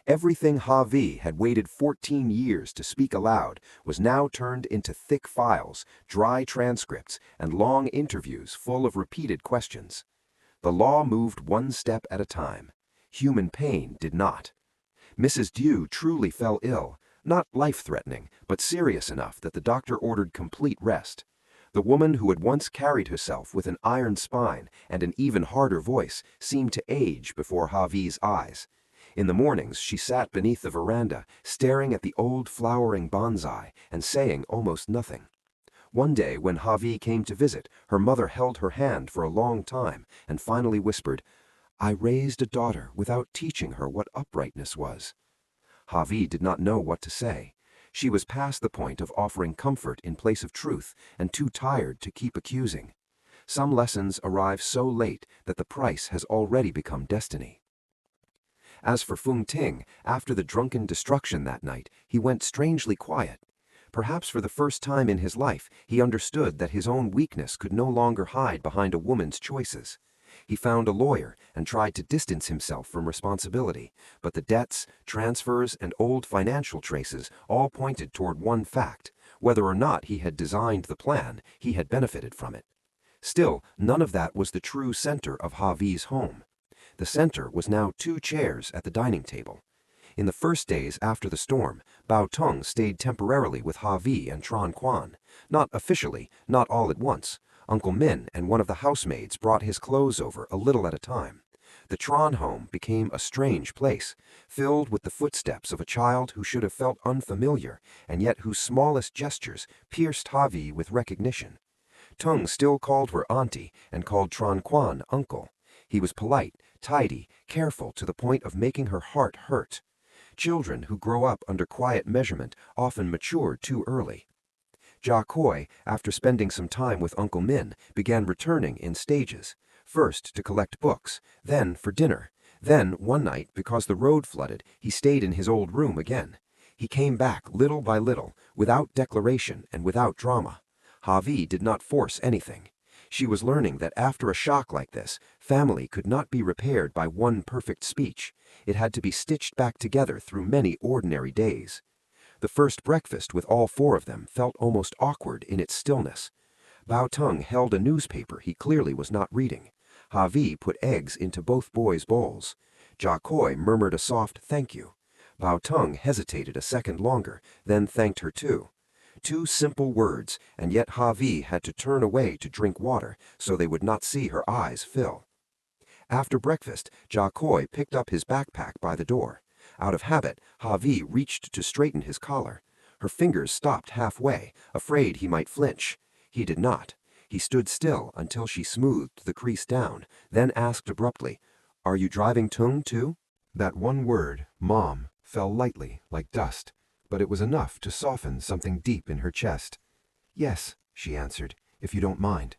Everything Javi had waited 14 years to speak aloud was now turned into thick files, dry transcripts, and long interviews full of repeated questions. The law moved one step at a time. Human pain did not. Mrs. Dew truly fell ill, not life-threatening, but serious enough that the doctor ordered complete rest. The woman who had once carried herself with an iron spine and an even harder voice seemed to age before Javi's eyes. In the mornings she sat beneath the veranda, staring at the old flowering bonsai and saying almost nothing. One day when Javi came to visit, her mother held her hand for a long time and finally whispered, I raised a daughter without teaching her what uprightness was. Javi did not know what to say. She was past the point of offering comfort in place of truth and too tired to keep accusing. Some lessons arrive so late that the price has already become destiny. As for Fung Ting, after the drunken destruction that night, he went strangely quiet. Perhaps for the first time in his life, he understood that his own weakness could no longer hide behind a woman's choices. He found a lawyer and tried to distance himself from responsibility, but the debts, transfers, and old financial traces all pointed toward one fact: whether or not he had designed the plan, he had benefited from it. Still, none of that was the true center of Havi's home. The center was now 2 chairs at the dining table. In the first days after the storm, Bao Tung stayed temporarily with Havi and Tran Quan. Not officially, not all at once. Uncle Min and one of the housemaids brought his clothes over a little at a time. The Tran home became a strange place, filled with the footsteps of a child who should have felt unfamiliar, and yet whose smallest gestures pierced Havi with recognition. Tung still called her auntie and called Tran Quan uncle. He was polite, tidy, careful to the point of making her heart hurt. Children who grow up under quiet measurement often mature too early. Jia Koi, after spending some time with Uncle Min, began returning in stages, first to collect books, then for dinner. Then, one night, because the road flooded, he stayed in his old room again. He came back little by little, without declaration and without drama. Havi did not force anything. She was learning that after a shock like this, family could not be repaired by one perfect speech. It had to be stitched back together through many ordinary days. The first breakfast with all 4 of them felt almost awkward in its stillness. Bao Tung held a newspaper he clearly was not reading. Havi put eggs into both boys' bowls. Jia Koi murmured a soft thank you. Bao Tung hesitated a second longer, then thanked her too. 2 simple words, and yet Havi had to turn away to drink water so they would not see her eyes fill. After breakfast, Jia Koi picked up his backpack by the door. Out of habit, Havi reached to straighten his collar. Her fingers stopped halfway, afraid he might flinch. He did not. He stood still until she smoothed the crease down, then asked abruptly, "Are you driving Tung too?" That one word, Mom, fell lightly, like dust, but it was enough to soften something deep in her chest. "Yes," she answered, "if you don't mind."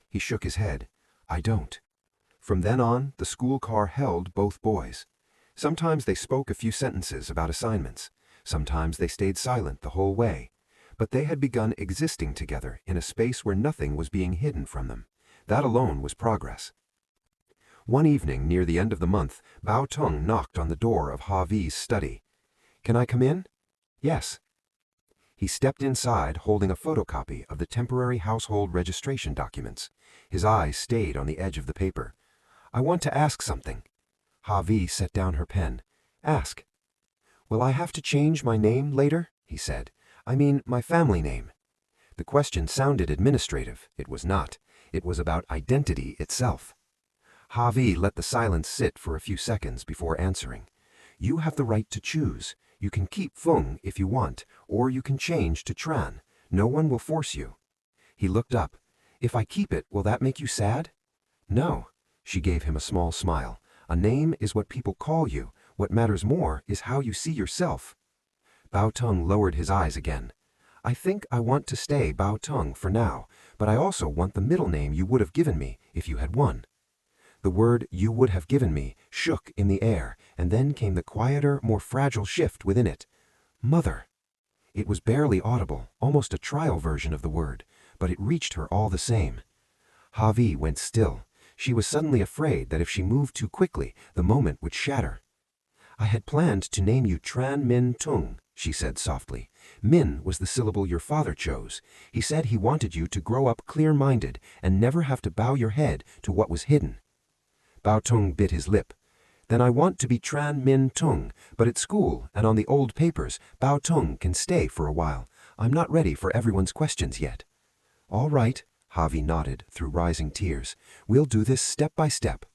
He shook his head. "I don't." From then on, the school car held both boys. Sometimes they spoke a few sentences about assignments. Sometimes they stayed silent the whole way. But they had begun existing together in a space where nothing was being hidden from them. That alone was progress. One evening near the end of the month, Bao Tung knocked on the door of Havi's study. "Can I come in?" "Yes." He stepped inside holding a photocopy of the temporary household registration documents. His eyes stayed on the edge of the paper. "I want to ask something." Havi set down her pen. "Ask." "Will I have to change my name later?" he said. "I mean, my family name." The question sounded administrative. It was not. It was about identity itself. Havi let the silence sit for a few seconds before answering. "You have the right to choose. You can keep Fung if you want, or you can change to Tran. No one will force you." He looked up. "If I keep it, will that make you sad?" "No." She gave him a small smile. "A name is what people call you. What matters more is how you see yourself." Bao Tung lowered his eyes again. "I think I want to stay Bao Tung for now, but I also want the middle name you would have given me if you had won." The word "you would have given me" shook in the air, and then came the quieter, more fragile shift within it. "Mother." It was barely audible, almost a trial version of the word, but it reached her all the same. Havi went still. She was suddenly afraid that if she moved too quickly, the moment would shatter. "I had planned to name you Tran Min Tung," she said softly. "Min was the syllable your father chose. He said he wanted you to grow up clear-minded and never have to bow your head to what was hidden." Bao Tung bit his lip. "Then I want to be Tran Min Tung, but at school and on the old papers, Bao Tung can stay for a while. I'm not ready for everyone's questions yet." "All right," Havi nodded through rising tears. "We'll do this step by step."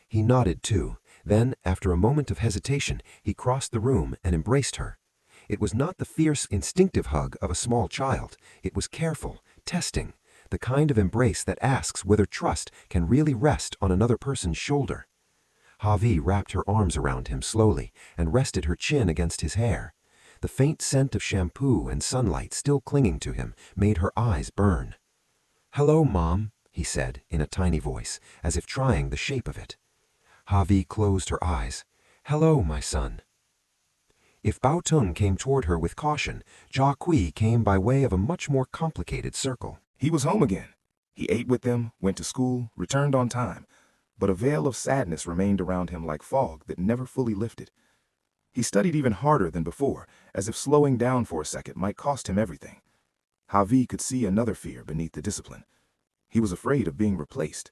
He nodded too. Then, after a moment of hesitation, he crossed the room and embraced her. It was not the fierce, instinctive hug of a small child. It was careful, testing, the kind of embrace that asks whether trust can really rest on another person's shoulder. Havi wrapped her arms around him slowly and rested her chin against his hair. The faint scent of shampoo and sunlight still clinging to him made her eyes burn. "Hello, Mom," he said in a tiny voice, as if trying the shape of it. Havi closed her eyes. "Hello, my son." If Bao Tung came toward her with caution, Jia Kui came by way of a much more complicated circle. He was home again. He ate with them, went to school, returned on time, but a veil of sadness remained around him like fog that never fully lifted. He studied even harder than before, as if slowing down for a second might cost him everything. Havi could see another fear beneath the discipline. He was afraid of being replaced.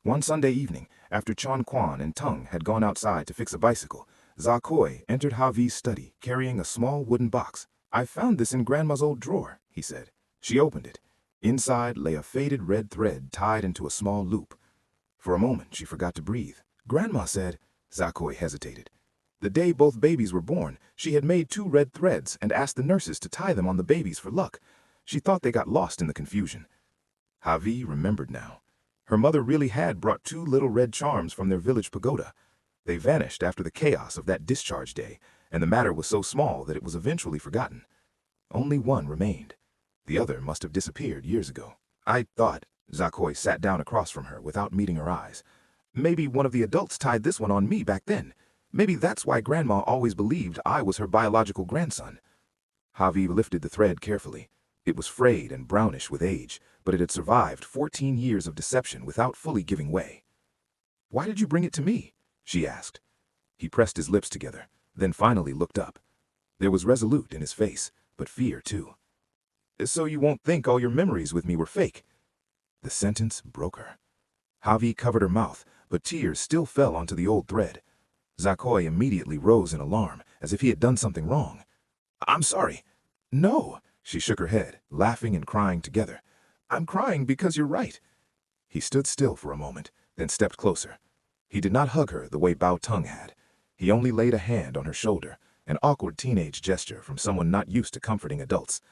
One Sunday evening, after Chon Quan and Tung had gone outside to fix a bicycle, Zakoi entered Havi's study carrying a small wooden box. "I found this in Grandma's old drawer," he said. She opened it. Inside lay a faded red thread tied into a small loop. For a moment, she forgot to breathe. "Grandma said," Zakoi hesitated. "The day both babies were born, she had made 2 red threads and asked the nurses to tie them on the babies for luck. She thought they got lost in the confusion." Havi remembered now. Her mother really had brought 2 little red charms from their village pagoda. They vanished after the chaos of that discharge day, and the matter was so small that it was eventually forgotten. Only one remained. The other must have disappeared years ago. "I thought," Zakoi sat down across from her without meeting her eyes, "maybe one of the adults tied this one on me back then. Maybe that's why Grandma always believed I was her biological grandson." Havi lifted the thread carefully. It was frayed and brownish with age, but it had survived 14 years of deception without fully giving way. "Why did you bring it to me?" she asked. He pressed his lips together, then finally looked up. There was resolute in his face, but fear too. "So you won't think all your memories with me were fake." The sentence broke her. Havi covered her mouth, but tears still fell onto the old thread. Zakoi immediately rose in alarm, as if he had done something wrong. "I'm sorry." "No." She shook her head, laughing and crying together. "I'm crying because you're right." He stood still for a moment, then stepped closer. He did not hug her the way Bao Tung had. He only laid a hand on her shoulder, an awkward teenage gesture from someone not used to comforting adults.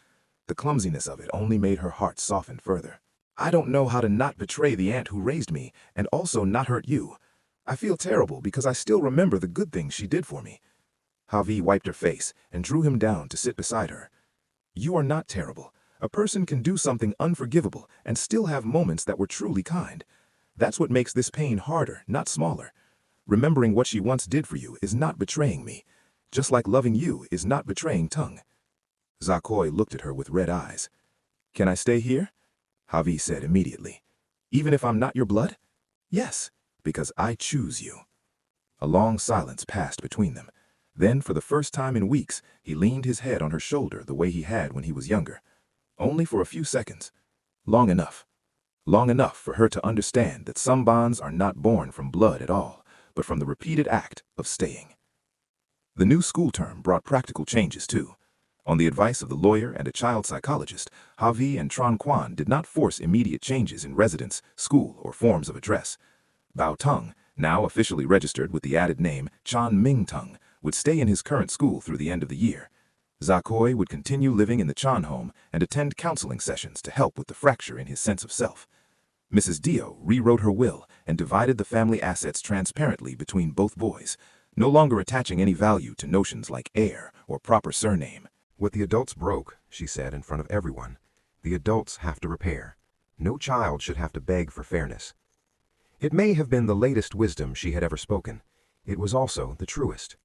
The clumsiness of it only made her heart soften further. "I don't know how to not betray the aunt who raised me, and also not hurt you. I feel terrible because I still remember the good things she did for me." Havi wiped her face and drew him down to sit beside her. "You are not terrible. A person can do something unforgivable and still have moments that were truly kind. That's what makes this pain harder, not smaller. Remembering what she once did for you is not betraying me, just like loving you is not betraying Tung." Zakoi looked at her with red eyes. "Can I stay here?" Havi said immediately. "Even if I'm not your blood?" "Yes, because I choose you." A long silence passed between them. Then, for the first time in weeks, he leaned his head on her shoulder the way he had when he was younger. Only for a few seconds. Long enough. Long enough for her to understand that some bonds are not born from blood at all, but from the repeated act of staying. The new school term brought practical changes too. On the advice of the lawyer and a child psychologist, Havi and Tron Quan did not force immediate changes in residence, school, or forms of address. Bao Tung, now officially registered with the added name Chan Ming Tung, would stay in his current school through the end of the year. Zakoi would continue living in the Chan home and attend counseling sessions to help with the fracture in his sense of self. Mrs. Dio rewrote her will and divided the family assets transparently between both boys, no longer attaching any value to notions like heir or proper surname. "What the adults broke," she said in front of everyone, "the adults have to repair. No child should have to beg for fairness." It may have been the latest wisdom she had ever spoken. It was also the truest.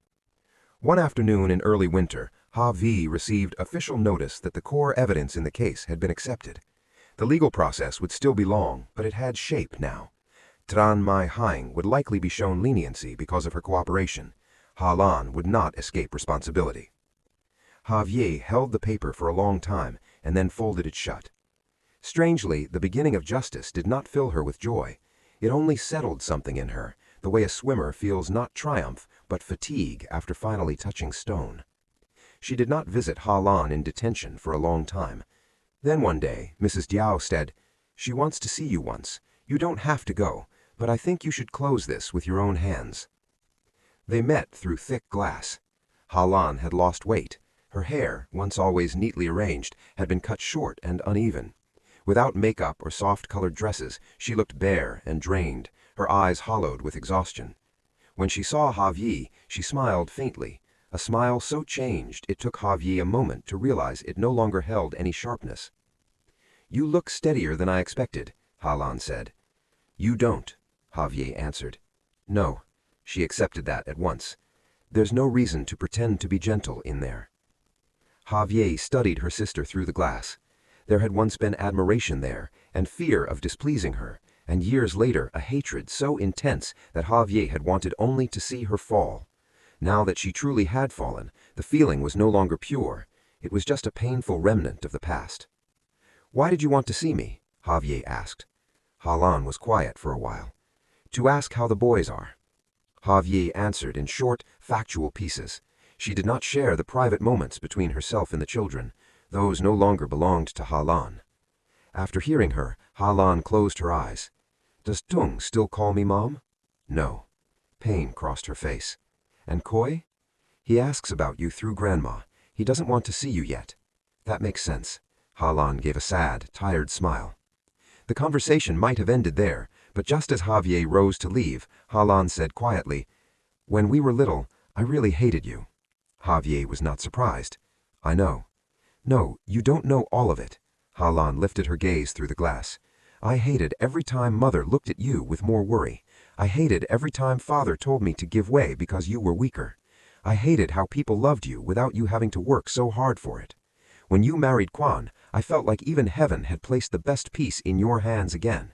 One afternoon in early winter, Ha-Vi received official notice that the core evidence in the case had been accepted. The legal process would still be long, but it had shape now. Tran Mai Haing would likely be shown leniency because of her cooperation. Ha Lan would not escape responsibility. Ha-Vi held the paper for a long time and then folded it shut. Strangely, the beginning of justice did not fill her with joy. It only settled something in her, the way a swimmer feels not triumph, but fatigue after finally touching stone. She did not visit Ha Lan in detention for a long time. Then one day, Mrs. Diao said, "She wants to see you once. You don't have to go, but I think you should close this with your own hands." They met through thick glass. Ha Lan had lost weight. Her hair, once always neatly arranged, had been cut short and uneven. Without makeup or soft-colored dresses, she looked bare and drained, her eyes hollowed with exhaustion. When she saw Ha-Vi, she smiled faintly, a smile so changed it took Ha-Vi a moment to realize it no longer held any sharpness. "You look steadier than I expected," Ha Lan said. "You don't," Ha-Vi answered. "No." She accepted that at once. There's no reason to pretend to be gentle in there. Javier studied her sister through the glass. There had once been admiration there, and fear of displeasing her, and years later a hatred so intense that Javier had wanted only to see her fall. Now that she truly had fallen, the feeling was no longer pure. It was just a painful remnant of the past. "Why did you want to see me?" Javier asked. Halan was quiet for a while. "To ask how the boys are." Javier answered in short, factual pieces. She did not share the private moments between herself and the children. Those no longer belonged to Halan. After hearing her, Halan closed her eyes. "Does Tung still call me Mom?" "No." Pain crossed her face. "And Koi?" "He asks about you through Grandma. He doesn't want to see you yet." "That makes sense." Halan gave a sad, tired smile. The conversation might have ended there, but just as Javier rose to leave, Halan said quietly, "When we were little, I really hated you." Javier was not surprised. "I know." "No, you don't know all of it." Halan lifted her gaze through the glass. "I hated every time Mother looked at you with more worry. I hated every time Father told me to give way because you were weaker. I hated how people loved you without you having to work so hard for it. When you married Quan, I felt like even heaven had placed the best piece in your hands again.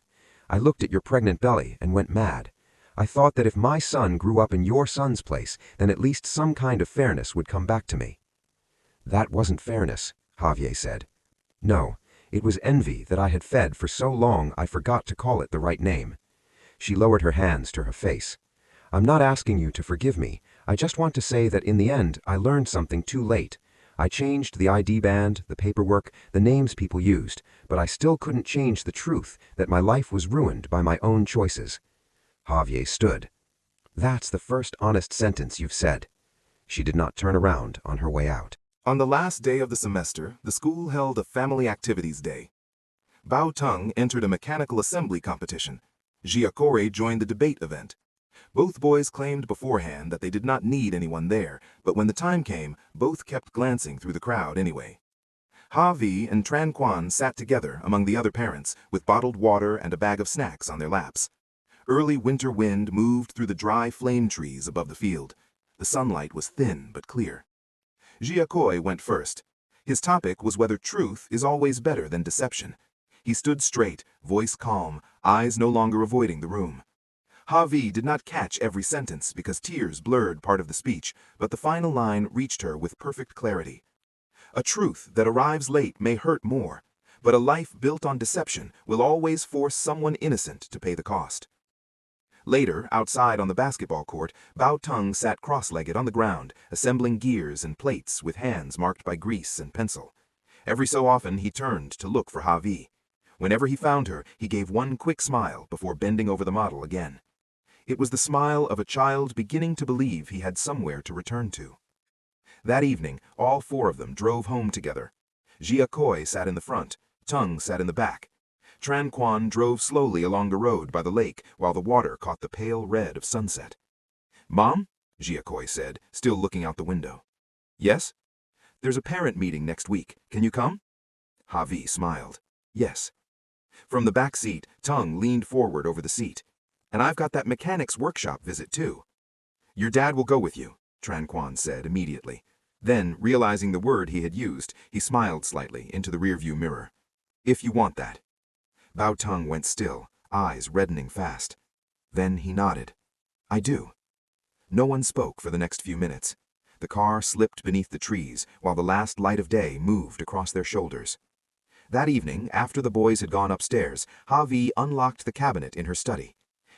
I looked at your pregnant belly and went mad. I thought that if my son grew up in your son's place, then at least some kind of fairness would come back to me." "That wasn't fairness," Javier said. "No, it was envy that I had fed for so long I forgot to call it the right name." She lowered her hands to her face. "I'm not asking you to forgive me. I just want to say that in the end I learned something too late. I changed the ID band, the paperwork, the names people used, but I still couldn't change the truth that my life was ruined by my own choices." Javier stood. "That's the first honest sentence you've said." She did not turn around on her way out. On the last day of the semester, the school held a family activities day. Bao Tung entered a mechanical assembly competition. Giacore joined the debate event. Both boys claimed beforehand that they did not need anyone there, but when the time came, both kept glancing through the crowd anyway. Ha-Vi and Tran Quan sat together among the other parents, with bottled water and a bag of snacks on their laps. Early winter wind moved through the dry flame trees above the field. The sunlight was thin but clear. Giacoy went first. His topic was whether truth is always better than deception. He stood straight, voice calm, eyes no longer avoiding the room. Ha-Vi did not catch every sentence because tears blurred part of the speech, but the final line reached her with perfect clarity. "A truth that arrives late may hurt more, but a life built on deception will always force someone innocent to pay the cost." Later, outside on the basketball court, Bao Tung sat cross-legged on the ground, assembling gears and plates with hands marked by grease and pencil. Every so often he turned to look for Ha-Vi. Whenever he found her, he gave one quick smile before bending over the model again. It was the smile of a child beginning to believe he had somewhere to return to. That evening, all four of them drove home together. Giacoy sat in the front, Tung sat in the back. Tran Quan drove slowly along the road by the lake while the water caught the pale red of sunset. "Mom?" Giacoy said, still looking out the window. "Yes?" "There's a parent meeting next week. Can you come?" Ha-Vi smiled. "Yes." From the back seat, Tung leaned forward over the seat. "And I've got that mechanics workshop visit too." "Your dad will go with you," Tran Quan said immediately. Then, realizing the word he had used, he smiled slightly into the rearview mirror. "If you want that." Bao Tung went still, eyes reddening fast. Then he nodded. "I do." No one spoke for the next few minutes. The car slipped beneath the trees while the last light of day moved across their shoulders. That evening, after the boys had gone upstairs, Ha-Vi unlocked the cabinet in her study.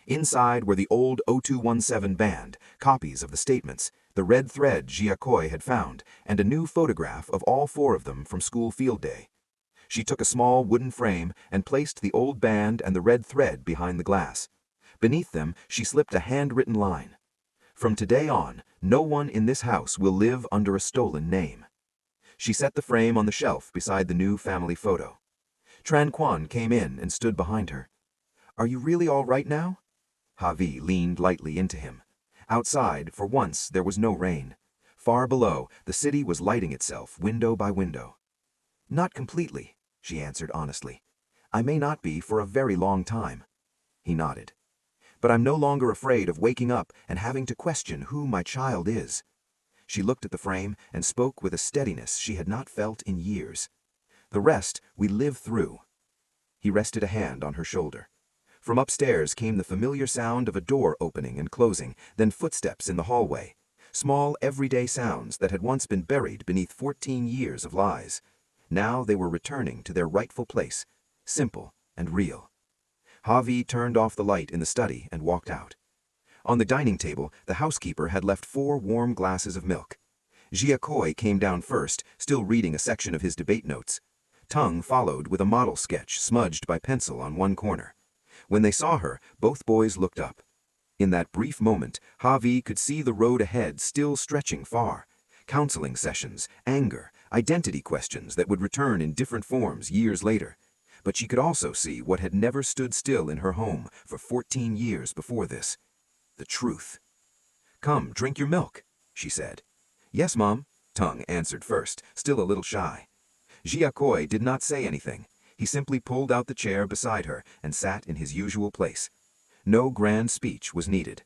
Inside were the old 0217 band, copies of the statements, the red thread Giacoy had found, and a new photograph of all four of them from school field day. She took a small wooden frame and placed the old band and the red thread behind the glass. Beneath them, she slipped a handwritten line. "From today on, no one in this house will live under a stolen name." She set the frame on the shelf beside the new family photo. Tran Quan came in and stood behind her. "Are you really all right now?" Ha-Vi leaned lightly into him. Outside, for once, there was no rain. Far below, the city was lighting itself window by window. "Not completely," she answered honestly. "I may not be for a very long time." He nodded. but I'm no longer afraid of waking up and having to question who my child is." She looked at the frame and spoke with a steadiness she had not felt in years. "The rest we live through." He rested a hand on her shoulder. From upstairs came the familiar sound of a door opening and closing, then footsteps in the hallway. Small, everyday sounds that had once been buried beneath 14 years of lies. Now they were returning to their rightful place, simple and real. Javi turned off the light in the study and walked out. On the dining table, the housekeeper had left 4 warm glasses of milk. Giacoy came down first, still reading a section of his debate notes. Tung followed with a model sketch smudged by pencil on one corner. When they saw her, both boys looked up. In that brief moment, Javi could see the road ahead still stretching far. Counseling sessions, anger, identity questions that would return in different forms years later. But she could also see what had never stood still in her home for 14 years before this. The truth. "Come, drink your milk," she said. "Yes, Mom," Tung answered first, still a little shy. Giacoy did not say anything. He simply pulled out the chair beside her and sat in his usual place. No grand speech was needed.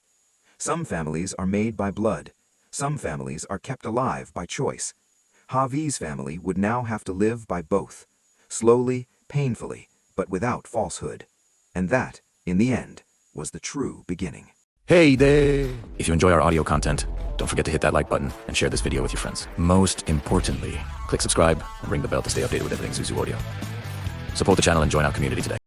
Some families are made by blood. Some families are kept alive by choice. Javi's family would now have to live by both. Slowly, painfully, but without falsehood. And that, in the end, was the true beginning. Hey there! If you enjoy our audio content, don't forget to hit that like button and share this video with your friends. Most importantly, click subscribe and ring the bell to stay updated with everything Zuzu Audio. Support the channel and join our community today.